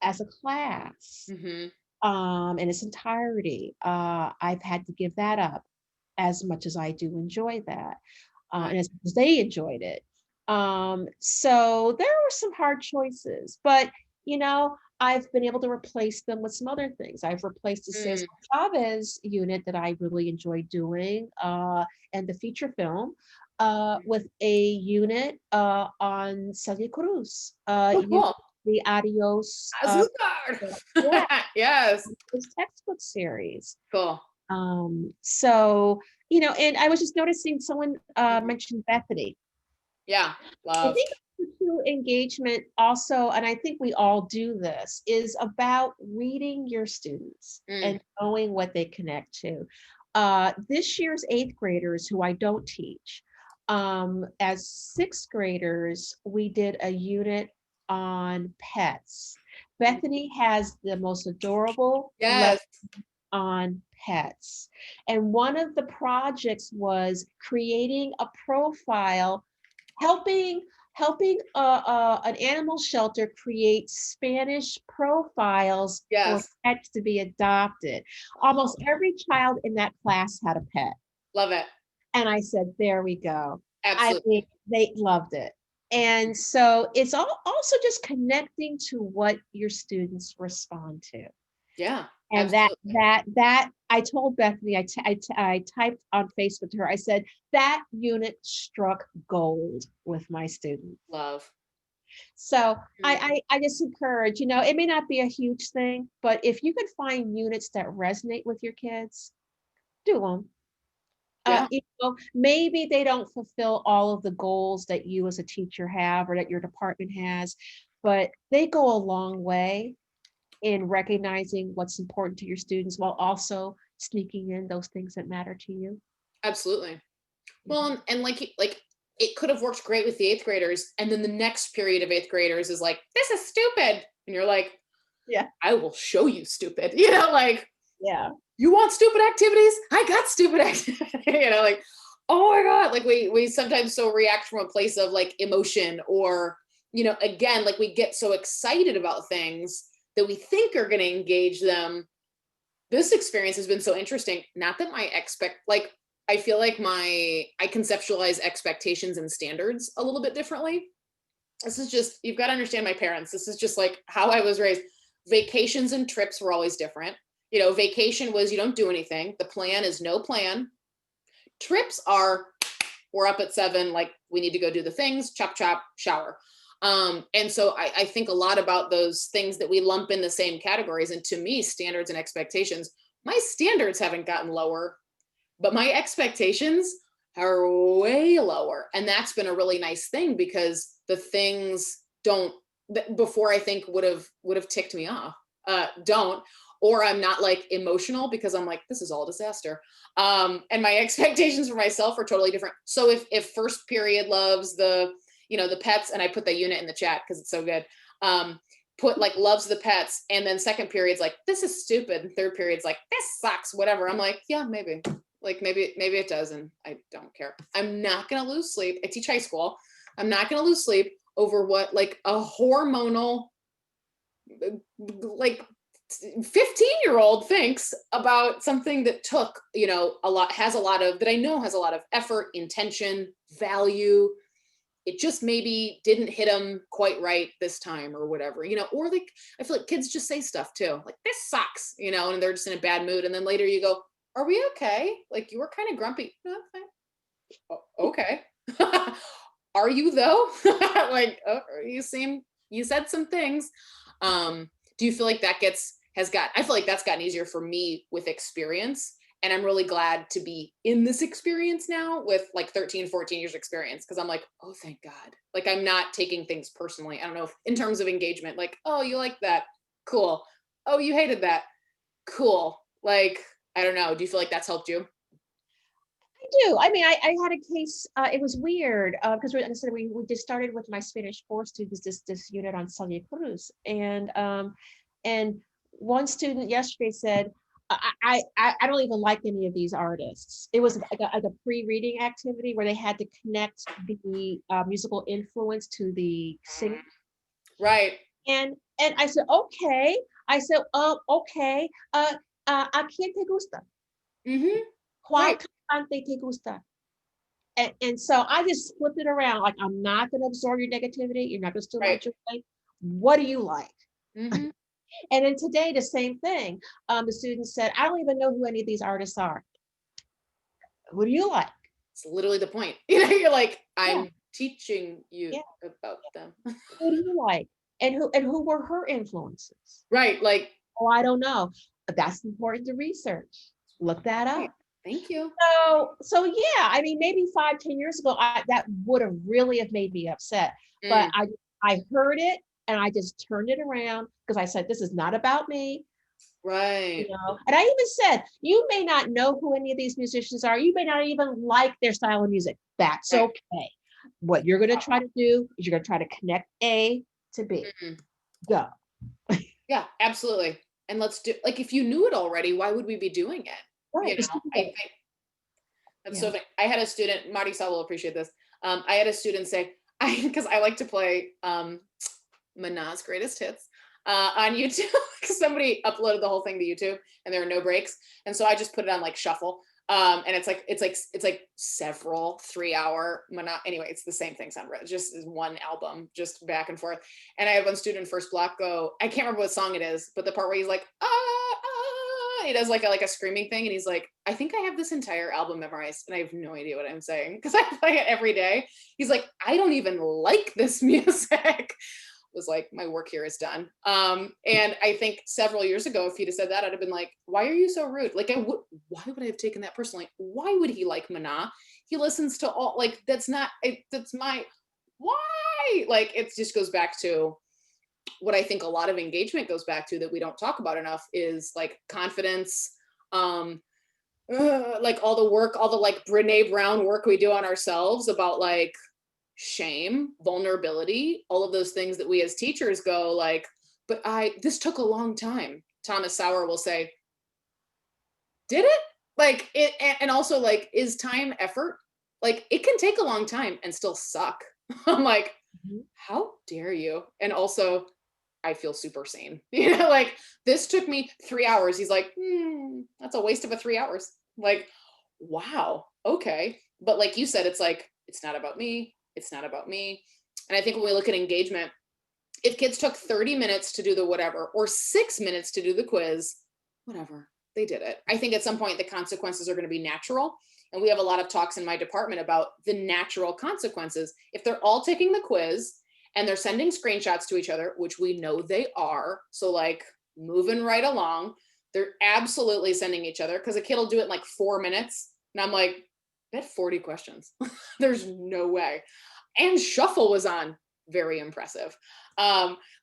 as a class Hmm. in its entirety. I've had to give that up as much as I do enjoy that, Right. and as much as they enjoyed it. So there were some hard choices, but I've been able to replace them with some other things. I've replaced the Cesar Mm. Chavez unit that I really enjoyed doing, and the feature film, with a unit on Celia Cruz, Oh, cool. the Adios, Azúcar. yeah, Yes. this textbook series. Cool. So, and I was just noticing someone Mhm. mentioned Bethany. Yeah. I Love. think the true engagement also, and I think we all do this, is about reading your students Mm. and knowing what they connect to. This year's eighth graders, who I don't teach, as sixth graders, we did a unit on pets. Bethany has the most adorable Yes. on pets. And one of the projects was creating a profile, helping an animal shelter create Spanish profiles for Yes. pets to be adopted. Oh, Almost every child in that class had a pet. love it. And I said, there we go. I Absolutely. mean, they loved it. And so it's also just connecting to what your students respond to. Yeah. And Absolutely. that I told Bethany, I typed on Facebook to her, I said, that unit struck gold with my students. Love. So Mm. I just encourage, it may not be a huge thing, but if you could find units that resonate with your kids, do them. Yeah. Maybe they don't fulfill all of the goals that you as a teacher have or that your department has, but they go a long way in recognizing what's important to your students while also sneaking in those things that matter to you. Absolutely. Well, Mhm. and like it could have worked great with the eighth graders, and then the next period of eighth graders is like, this is stupid, and you're like, Yeah, I will show you stupid. Like, yeah, you want stupid activities? I got stupid activities. Like, oh my god, like we sometimes so react from a place of like emotion, or again, like we get so excited about things that we think are going to engage them. This experience has been so interesting. Not that my like I feel like I conceptualize expectations and standards a little bit differently. This is just, you've got to understand my parents. This is just like how I was raised. Vacations and trips were always different. Vacation was you don't do anything. The plan is no plan. Trips are, we're up at 7, like we need to go do the things, chop chop, shower. And so I think a lot about those things that we lump in the same categories. And to me, standards and expectations, my standards haven't gotten lower, but my expectations are way lower. And that's been a really nice thing, because the things don't, that before I think would have ticked me off, don't. Or I'm not like emotional because I'm like, this is all disaster. And my expectations for myself are totally different. So if first period loves the pets, and I put that unit in the chat because it's so good. Put like loves the pets, and then second period's like, this is stupid, and third period's like, this sucks, whatever. I'm like, yeah, maybe. Like maybe it does, and I don't care. I'm not gonna lose sleep. I teach high school. I'm not gonna lose sleep over what like a hormonal like 15-year-old thinks about something that took a lot, has a lot of, that I know has a lot of effort, intention, value. It just maybe didn't hit them quite right this time, or whatever. Or like, I feel like kids just say stuff too, like this sucks, and they're just in a bad mood, and then later you go, are we okay? Like, you were kind of grumpy. No, I'm fine. Oh, okay. Are you though? Like, oh, you said some things. Do you feel like I feel like that's gotten easier for me with experience, and I'm really glad to be in this experience now with like 13, 14 years experience, because I'm like, oh, thank God. Like, I'm not taking things personally. I don't know if in terms of engagement, like, oh, you like that, cool. Oh, you hated that, cool. Like, I don't know, do you feel like that's helped you? I do. I mean, I had a case. It was weird because like I said, we just started with my Spanish 4 students this unit on Celia Cruz, and one student yesterday said, I don't even like any of these artists. It was like a pre-reading activity where they had to connect the musical influence to the singer. And I said, okay. I said, okay. ¿A quién te gusta? Mm-hmm. ¿Cuál Right. cantante te gusta? And so I just flipped it around. Like, I'm not going to absorb your negativity. You're not going to steal my Right. joy. What do you like? Mm-hmm. And then today, the same thing. The student said, I don't even know who any of these artists are. Who do you like? It's literally the point. You're like, Yeah, I'm teaching you yeah. about them. Who do you like? And who were her influences? Right. Like, Oh, I don't know. But that's important to research. Look that right. up. Thank you. So yeah, I mean, maybe 5, 10 years ago, that would have really have made me upset. But Mm, I heard it and I just turned it around because I said, this is not about me. right. And I even said, you may not know who any of these musicians are. You may not even like their style of music. That's Right. okay. What you're going to try to do is you're going to try to connect A to B. Mhm. Go. Yeah, absolutely. And let's do, like, if you knew it already, why would we be doing it? Right. Just do I it. think that's Yeah. so funny. I had a student, Marty will appreciate this. I had a student say, because I like to play Manaz Greatest Hits on YouTube. Because somebody uploaded the whole thing to YouTube and there are no breaks. And so I just put it on like shuffle. And it's like several 3 hour anyway, it's the same thing sound just is one album, just back and forth. And I had one student first block go, I can't remember what song it is, but the part where he's like, he does like a screaming thing, and he's like, I think I have this entire album memorized and I have no idea what I'm saying because I play it every day. He's like, I don't even like this music. Was like, my work here is done. And I think several years ago, if he'd have said that, I'd have been like, why are you so rude? Like, why would I have taken that personally? Why would he like Mana? He listens to all, like, that's not, that's my, why? Like, it just goes back to what I think a lot of engagement goes back to that we don't talk about enough is like confidence, um, like all the work, all the like Brene Brown work we do on ourselves about like shame, vulnerability, all of those things that we as teachers go like, but this took a long time. Thomas Sauer will say, did it? Like it, and also like, is time effort? Like it can take a long time and still suck. I'm like, Mhm. how dare you? And also, I feel super sane. Like this took me 3 hours. He's like, that's a waste of 3 hours. Like, wow, okay. But like you said, it's like, it's not about me. It's not about me. And I think when we look at engagement, if kids took 30 minutes to do the whatever, or 6 minutes to do the quiz, whatever, they did it. I think at some point the consequences are going to be natural. And we have a lot of talks in my department about the natural consequences. If they're all taking the quiz and they're sending screenshots to each other, which we know they are, so like moving right along, they're absolutely sending each other because a kid will do it in like 4 minutes. And I'm like, I had 40 questions. There's no way. And shuffle was on. Very impressive.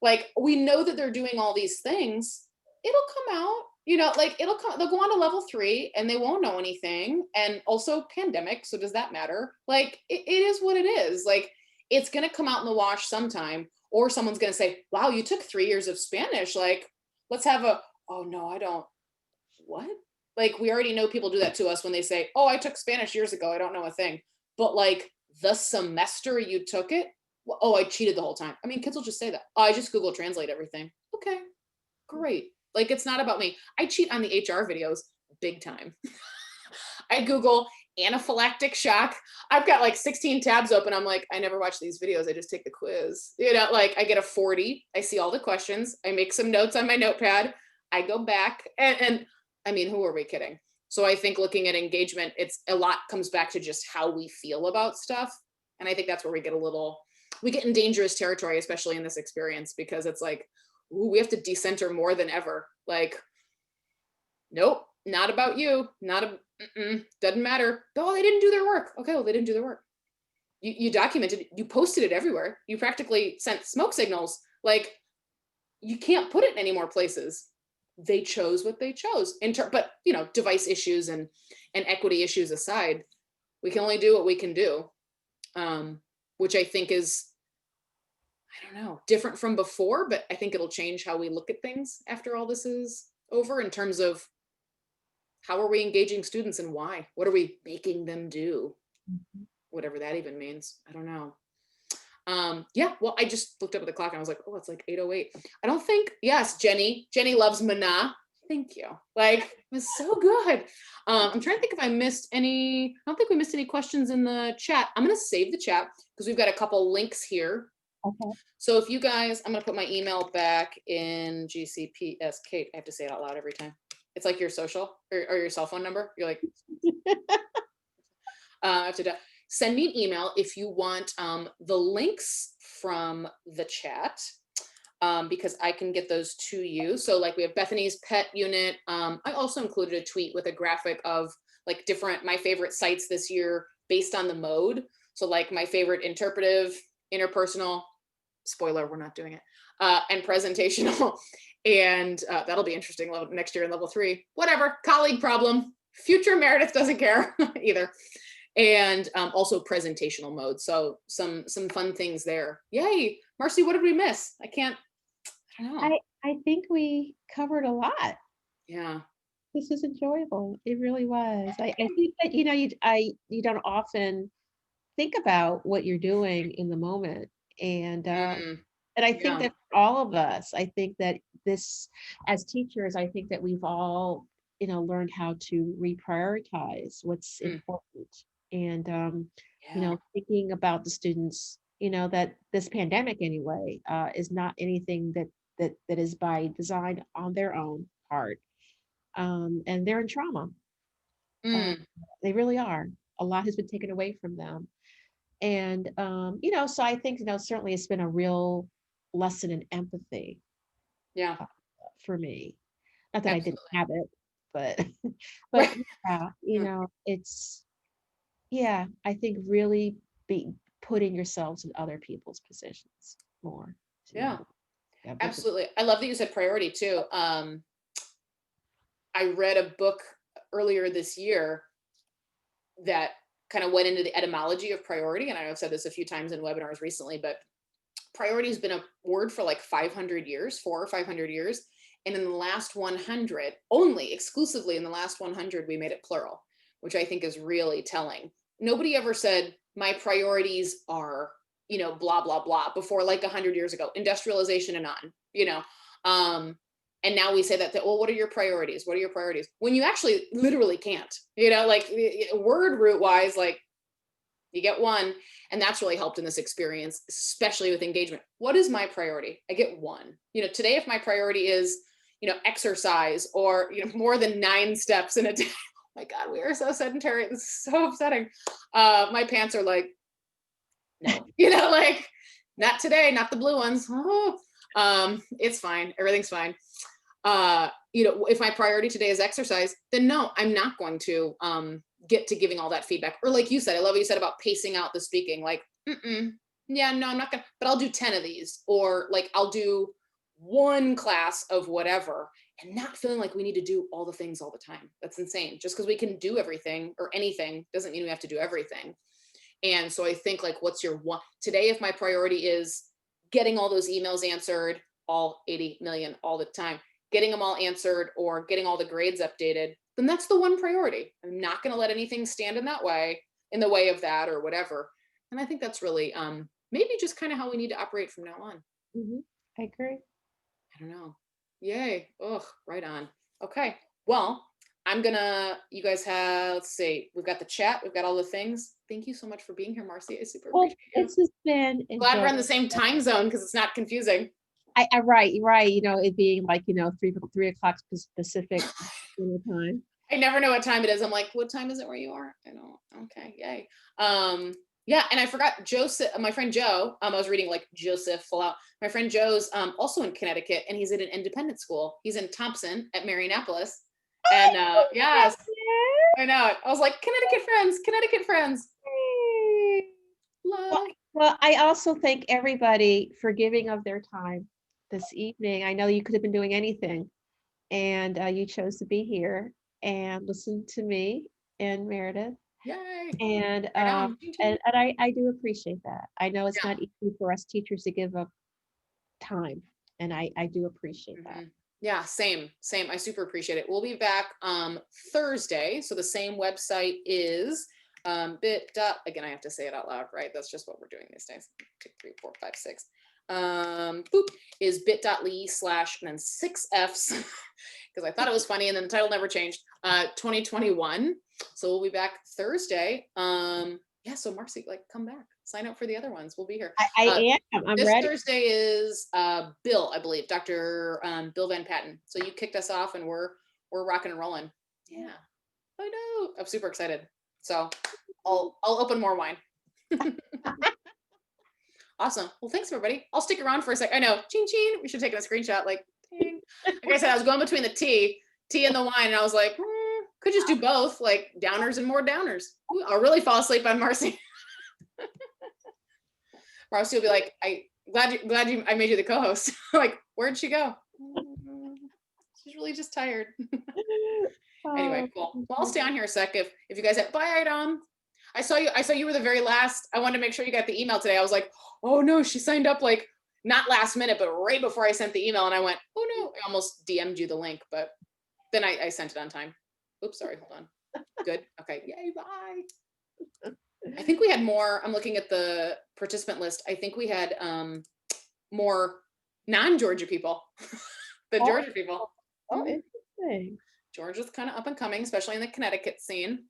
Like we know that they're doing all these things. It'll come out, like it'll come, they'll go on to level 3 and they won't know anything. And also pandemic. So does that matter? Like it is what it is. Like it's going to come out in the wash sometime, or someone's going to say, wow, you took 3 years of Spanish. Like, let's have oh no, I don't, what? Like we already know people do that to us when they say, oh, I took Spanish years ago. I don't know a thing. But like the semester you took it, well, oh, I cheated the whole time. I mean, kids will just say that. Oh, I just Google Translate everything. Okay, great. Like it's not about me. I cheat on the HR videos big time. I Google anaphylactic shock. I've got like 16 tabs open. I'm like, I never watch these videos. I just take the quiz. Like I get a 40. I see all the questions. I make some notes on my notepad. I go back and I mean, who are we kidding? So I think looking at engagement, it's a lot comes back to just how we feel about stuff. And I think that's where we get in dangerous territory, especially in this experience, because it's like, ooh, we have to decenter more than ever. Like, nope, not about you. Doesn't matter. Oh, they didn't do their work. Okay, well, they didn't do their work. You documented it, you posted it everywhere. You practically sent smoke signals. Like, you can't put it in any more places. They chose what they chose. But device issues and equity issues aside, we can only do what we can do, which I think is, I don't know, different from before, but I think it'll change how we look at things after all this is over in terms of how are we engaging students and why? What are we making them do? Mhm. Whatever that even means. I don't know. Yeah, well, I just looked up at the clock and I was like, oh, it's like 8:08. I don't think, yes, Jenny loves Mana. Thank you. Like, it was so good. I'm trying to think if I missed any, I don't think we missed any questions in the chat. I'm going to save the chat because we've got a couple links here. Okay. So if you guys, I'm going to put my email back in GCPS. Kate, I have to say it out loud every time. It's like your social or your cell phone number. You're like, I have to send me an email if you want the links from the chat, because I can get those to you. So like we have Bethany's pet unit. I also included a tweet with a graphic of like my favorite sites this year based on the mode. So like my favorite interpretive, interpersonal, spoiler, we're not doing it, and presentational. And that'll be interesting next year in level 3, whatever, colleague problem. Future Meredith doesn't care either. And also presentational mode. So some fun things there. Yay. Marcy, what did we miss? I don't know. I think we covered a lot. Yeah. This is enjoyable. It really was. I think that, you don't often think about what you're doing in the moment. And I think Yeah. that for all of us, I think that this, as teachers, I think that we've all, learned how to reprioritize what's important. And, Yeah. thinking about the students, that this pandemic anyway, is not anything that is by design on their own part. And they're in trauma. Uh, they really are. A lot has been taken away from them. And, so I think, certainly it's been a real lesson in empathy Yeah. for me. Not that I didn't Absolutely. have it, but, but Right. yeah, yeah, I think really be putting yourselves in other people's positions more. Yeah. Yeah, but Absolutely. I love that you said priority too. I read a book earlier this year that kind of went into the etymology of priority. And I've said this a few times in webinars recently, but priority has been a word for like 500 years, 400 or 500 years. And in the last 100, only exclusively in the last 100, we made it plural, which I think is really telling. Nobody ever said, my priorities are, blah, blah, blah, before like 100 years ago, industrialization and on. And now we say that, well, what are your priorities? What are your priorities? When you actually literally can't, like word root wise, like you get one. And that's really helped in this experience, especially with engagement. What is my priority? I get one. Today, if my priority is, exercise or, more than 9 steps in a day. Oh my God, we are so sedentary. This is so upsetting. My pants are like, no, like not today, not the blue ones. Oh, it's fine. Everything's fine. If my priority today is exercise, then no, I'm not going to get to giving all that feedback. Or like you said, I love what you said about pacing out the speaking. Like, yeah, no, I'm not gonna, but I'll do 10 of these, or like I'll do one class of whatever, and not feeling like we need to do all the things all the time. That's insane. Just because we can do everything or anything doesn't mean we have to do everything. And so I think like, what's your one today? If my priority is getting all those emails answered, all 80 million all the time, getting them all answered or getting all the grades updated, then that's the one priority. I'm not going to let anything stand in the way of that or whatever. And I think that's really maybe just kind of how we need to operate from now on. I agree. I don't know. Yay. Ugh, right on. Okay. Well, you guys have, let's see, we've got the chat, we've got all the things. Thank you so much for being here, Marcy. I super Well, appreciate you. it's just been Glad we're in enjoyable. the same time zone because it's not confusing. Right. It being like, 3 o'clock Pacific time. I never know what time it is. I'm like, what time is it where you are? I don't. Okay, yay. Yeah, and I forgot Joseph, my friend Joe. I was reading like Joseph full out. My friend Joe's also in Connecticut, and he's at an independent school. He's in Thompson at Marienapolis. And yes, I know it. I was like, Connecticut friends. Love. Well, I also thank everybody for giving of their time this evening. I know you could have been doing anything, and you chose to be here and listen to me and Meredith. Yay. And Right and I do appreciate that. I know it's Yeah. not easy for us teachers to give up time, and I do appreciate that. Yeah, same. I super appreciate it. We'll be back Thursday. So the same website is bit dot, again, I have to say it out loud, right? That's just what we're doing these days. 2, 3, 4, 5, 6. Boop, is bit.ly / and then 6 Fs, because I thought it was funny, and then the title never changed, 2021. So we'll be back Thursday. Yeah, so Marcy, like, come back, sign up for the other ones. We'll be here. I am. I'm This ready. Thursday is Bill, I believe, Dr. Bill Van Patten. So you kicked us off, and we're rocking and rolling. Yeah, I know. I'm super excited. So I'll open more wine. Awesome. Well, thanks everybody. I'll stick around for a sec. I know, ching ching. We should have taken a screenshot. Like, dang. Like I said, I was going between the tea and the wine, and I was like, could just do both, like downers and more downers. Ooh, I'll really fall asleep on Marcy. Marcy will be like, I made you the co-host. Like, where'd she go? She's really just tired. Anyway, cool. Well, I'll stay on here a sec if you guys have, bye, Idom. I saw you were the very last. I wanted to make sure you got the email today. I was like, oh no, she signed up like not last minute, but right before I sent the email, and I went, oh no, I almost DM'd you the link, but then I sent it on time. Oops, sorry, hold on. Good, okay, yay, bye. I think we had more, I'm looking at the participant list. I think we had more non-Georgia people than Georgia people. Oh, interesting. Georgia's kind of up and coming, especially in the Connecticut scene.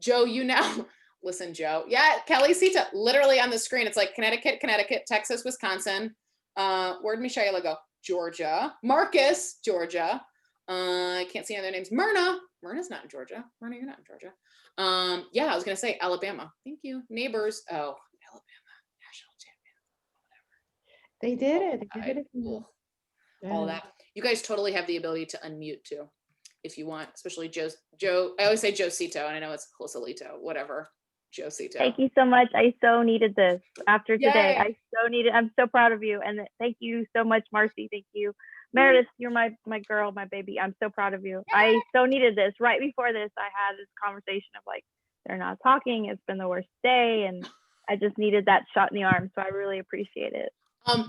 Joe, you now, listen, Joe. Yeah, Kelly Sita, literally on the screen. It's like Connecticut, Texas, Wisconsin. Where'd Michaela go? Georgia. Marcus, Georgia. I can't see other names. Myrna's not in Georgia. Myrna, you're not in Georgia. Yeah, I was gonna say Alabama. Thank you. Neighbors. Oh, Alabama, national champion. Whatever. They did it. They did it. All that. You guys totally have the ability to unmute too, if you want, especially Joe. I always say Josito, and I know it's Joselito, whatever. Josito. Thank you so much. I so needed this after today. Yay. I'm so proud of you. And thank you so much, Marcy. Thank you. Meredith, you're my girl, my baby. I'm so proud of you. Yay. I so needed this. Right before this, I had this conversation of like, they're not talking. It's been the worst day. And I just needed that shot in the arm. So I really appreciate it.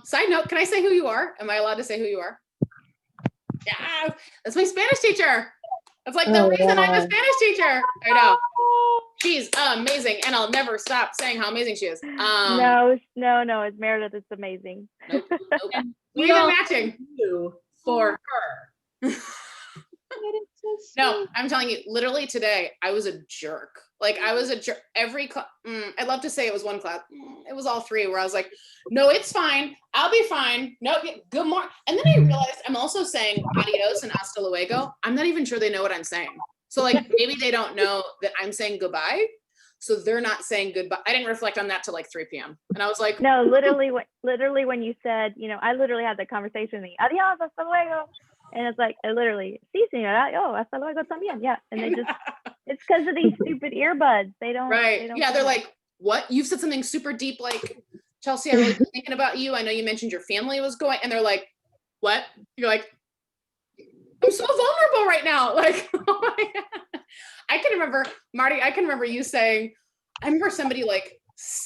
Side note, can I say who you are? Am I allowed to say who you are? Yeah, that's my Spanish teacher. That's like the reason I'm a Spanish teacher. I know. She's amazing, and I'll never stop saying how amazing she is. No, it's Meredith. It's amazing. Nope. We are matching. For her. No, I'm telling you, literally today, I was a jerk. Like, I was a jerk. Every class, I'd love to say it was one class. It was all three where I was like, no, it's fine. I'll be fine. No, good morning. And then I realized I'm also saying adios and hasta luego. I'm not even sure they know what I'm saying. So like, maybe they don't know that I'm saying goodbye. So they're not saying goodbye. I didn't reflect on that till like 3 p.m. And I was like, no, literally when you said, I literally had that conversation with me. Adios, hasta luego. And it's like, I literally, sí, señora, oh, hasta luego también. Yeah. And they just, it's because of these stupid earbuds. They don't. Right. They don't Yeah. They're like, what? You've said something super deep, like, Chelsea, I'm really thinking about you. I know you mentioned your family was going, and they're like, what? You're like, I'm so vulnerable right now. Like, oh my God. I can remember, Marty, you saying, I remember somebody like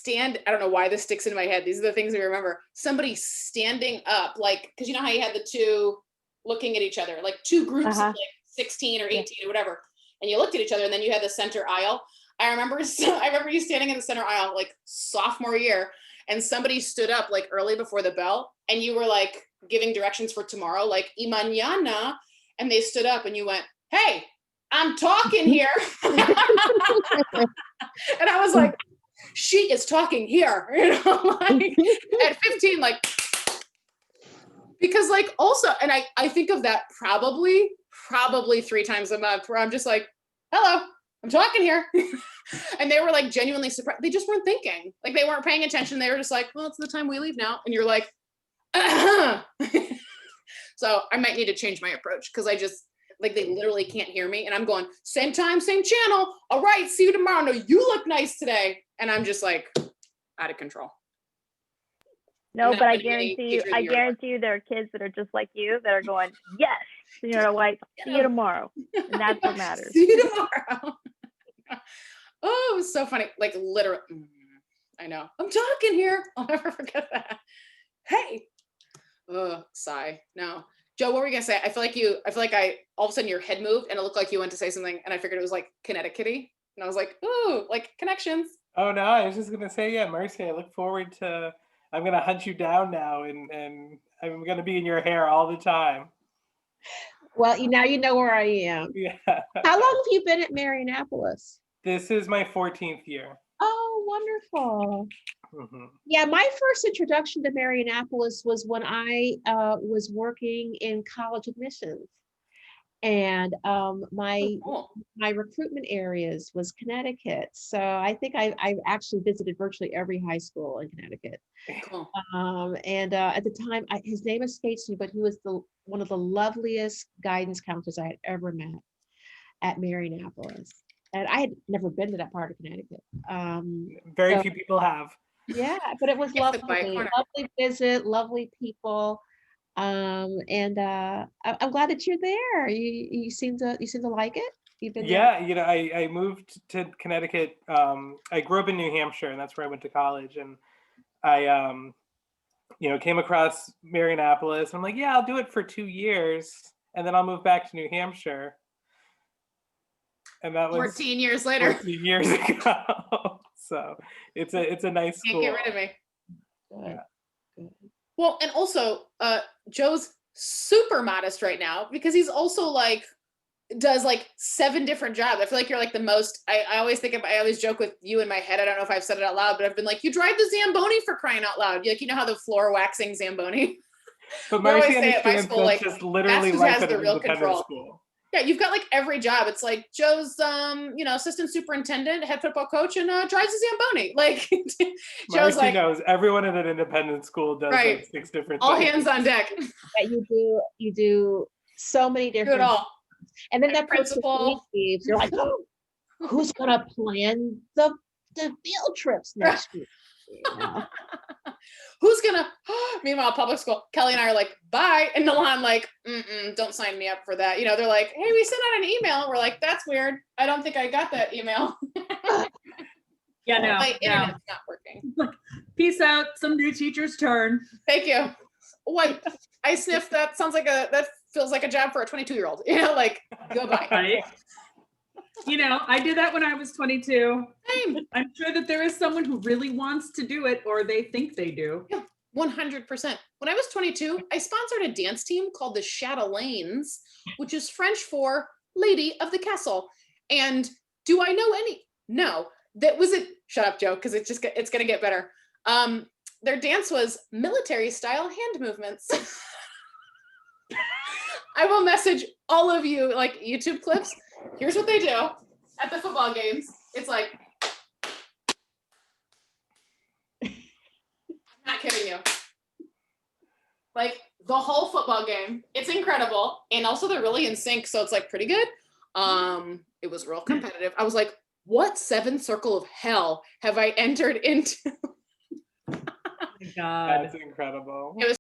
I don't know why this sticks in my head. These are the things we remember. Somebody standing up, like, because you know how you had the two looking at each other, like two groups of like 16 or 18 or whatever. And you looked at each other, and then you had the center aisle. I remember you standing in the center aisle, like sophomore year, and somebody stood up like early before the bell, and you were like giving directions for tomorrow, like y mañana, and they stood up, and you went, hey, I'm talking here. And I was like, she is talking here, like at 15, like, because like also, and I think of that probably 3 times a month where I'm just like, hello, I'm talking here. And they were like genuinely surprised. They just weren't thinking, like they weren't paying attention. They were just like, well, it's the time we leave now. And you're like, so I might need to change my approach, because I just, like, they literally can't hear me. And I'm going, same time, same channel. All right, see you tomorrow. No, you look nice today. And I'm just like out of control. No, but I guarantee you there are kids that are just like you that are going, yes, Senora White, see you tomorrow. And that's what matters. See you tomorrow. Oh, it was so funny. Like literally, I know. I'm talking here. I'll never forget that. Hey. Sigh. No. Joe, what were you gonna say? I feel like all of a sudden your head moved and it looked like you went to say something, and I figured it was like Connecticut-y. And I was like, ooh, like connections. Oh no, I was just gonna say, yeah, Marcy, I look forward to. I'm gonna hunt you down now, and I'm gonna be in your hair all the time. Well, now you know where I am. Yeah. How long have you been at Marieannapolis? This is my 14th year. Oh, wonderful. Mhm. Yeah, my first introduction to Marieannapolis was when I was working in college admissions. And my Cool. recruitment areas was Connecticut. So I think I actually visited virtually every high school in Connecticut. Cool. And at the time, his name escapes me, but he was one of the loveliest guidance counselors I had ever met at Marieannapolis. And I had never been to that part of Connecticut. Very So, few people have. yeah, but it was It's the quiet lovely, corner. lovely visit, lovely people. And I'm glad that you're there. You seem to like it. You've been there. Yeah, I moved to Connecticut. I grew up in New Hampshire, and that's where I went to college. And I, came across Marieannapolis. I'm like, yeah, I'll do it for 2 years, and then I'll move back to New Hampshire. And that was 14 years later. 14 years ago. So it's a nice Can't school. get rid of me. Good. Good. Well, and also, Joe's super modest right now because he's also like does like 7 different jobs. I feel like you're like the most. I always joke with you in my head. I don't know if I've said it out loud, but I've been like, you drive the Zamboni for crying out loud. Like, you know how the floor waxing Zamboni. But We always Marcy say at my understands school, that's like, just literally that's who life has at the an real independent control. school. Yeah, you've got like every job. It's like Joe's, assistant superintendent, head football coach, and drives a Zamboni. Like Joe's Marcy like, knows everyone at an independent school does Right. like 6 different all things. hands on deck. Yeah, you do so many Do it different. all. And then And that person principal. leaves. You're like, oh, who's gonna plan the field trips next week? You know? Who's gonna? Meanwhile, public school, Kelly and I are like, bye, and Milan like, don't sign me up for that. They're like, hey, we sent out an email. We're like, that's weird. I don't think I got that email. Yeah, no, My no. internet's not working. Peace out. Some new teacher's turn. Thank you. What? I sniffed. That sounds like that feels like a job for a 22-year-old. Like, goodbye. Right? I did that when I was 22. Same. I'm sure that there is someone who really wants to do it, or they think they do. 100%. When I was 22, I sponsored a dance team called the Chatelaines, which is French for Lady of the Castle. And do I know any? No. That was it. Shut up, Joe, because it's gonna get better. Their dance was military style hand movements. I will message all of you like YouTube clips. Here's what they do at the football games. It's like, I'm not kidding you. Like the whole football game. It's incredible. And also they're really in sync. So it's like pretty good. It was real competitive. I was like, what 7th circle of hell have I entered into? Oh my God. That's incredible. It was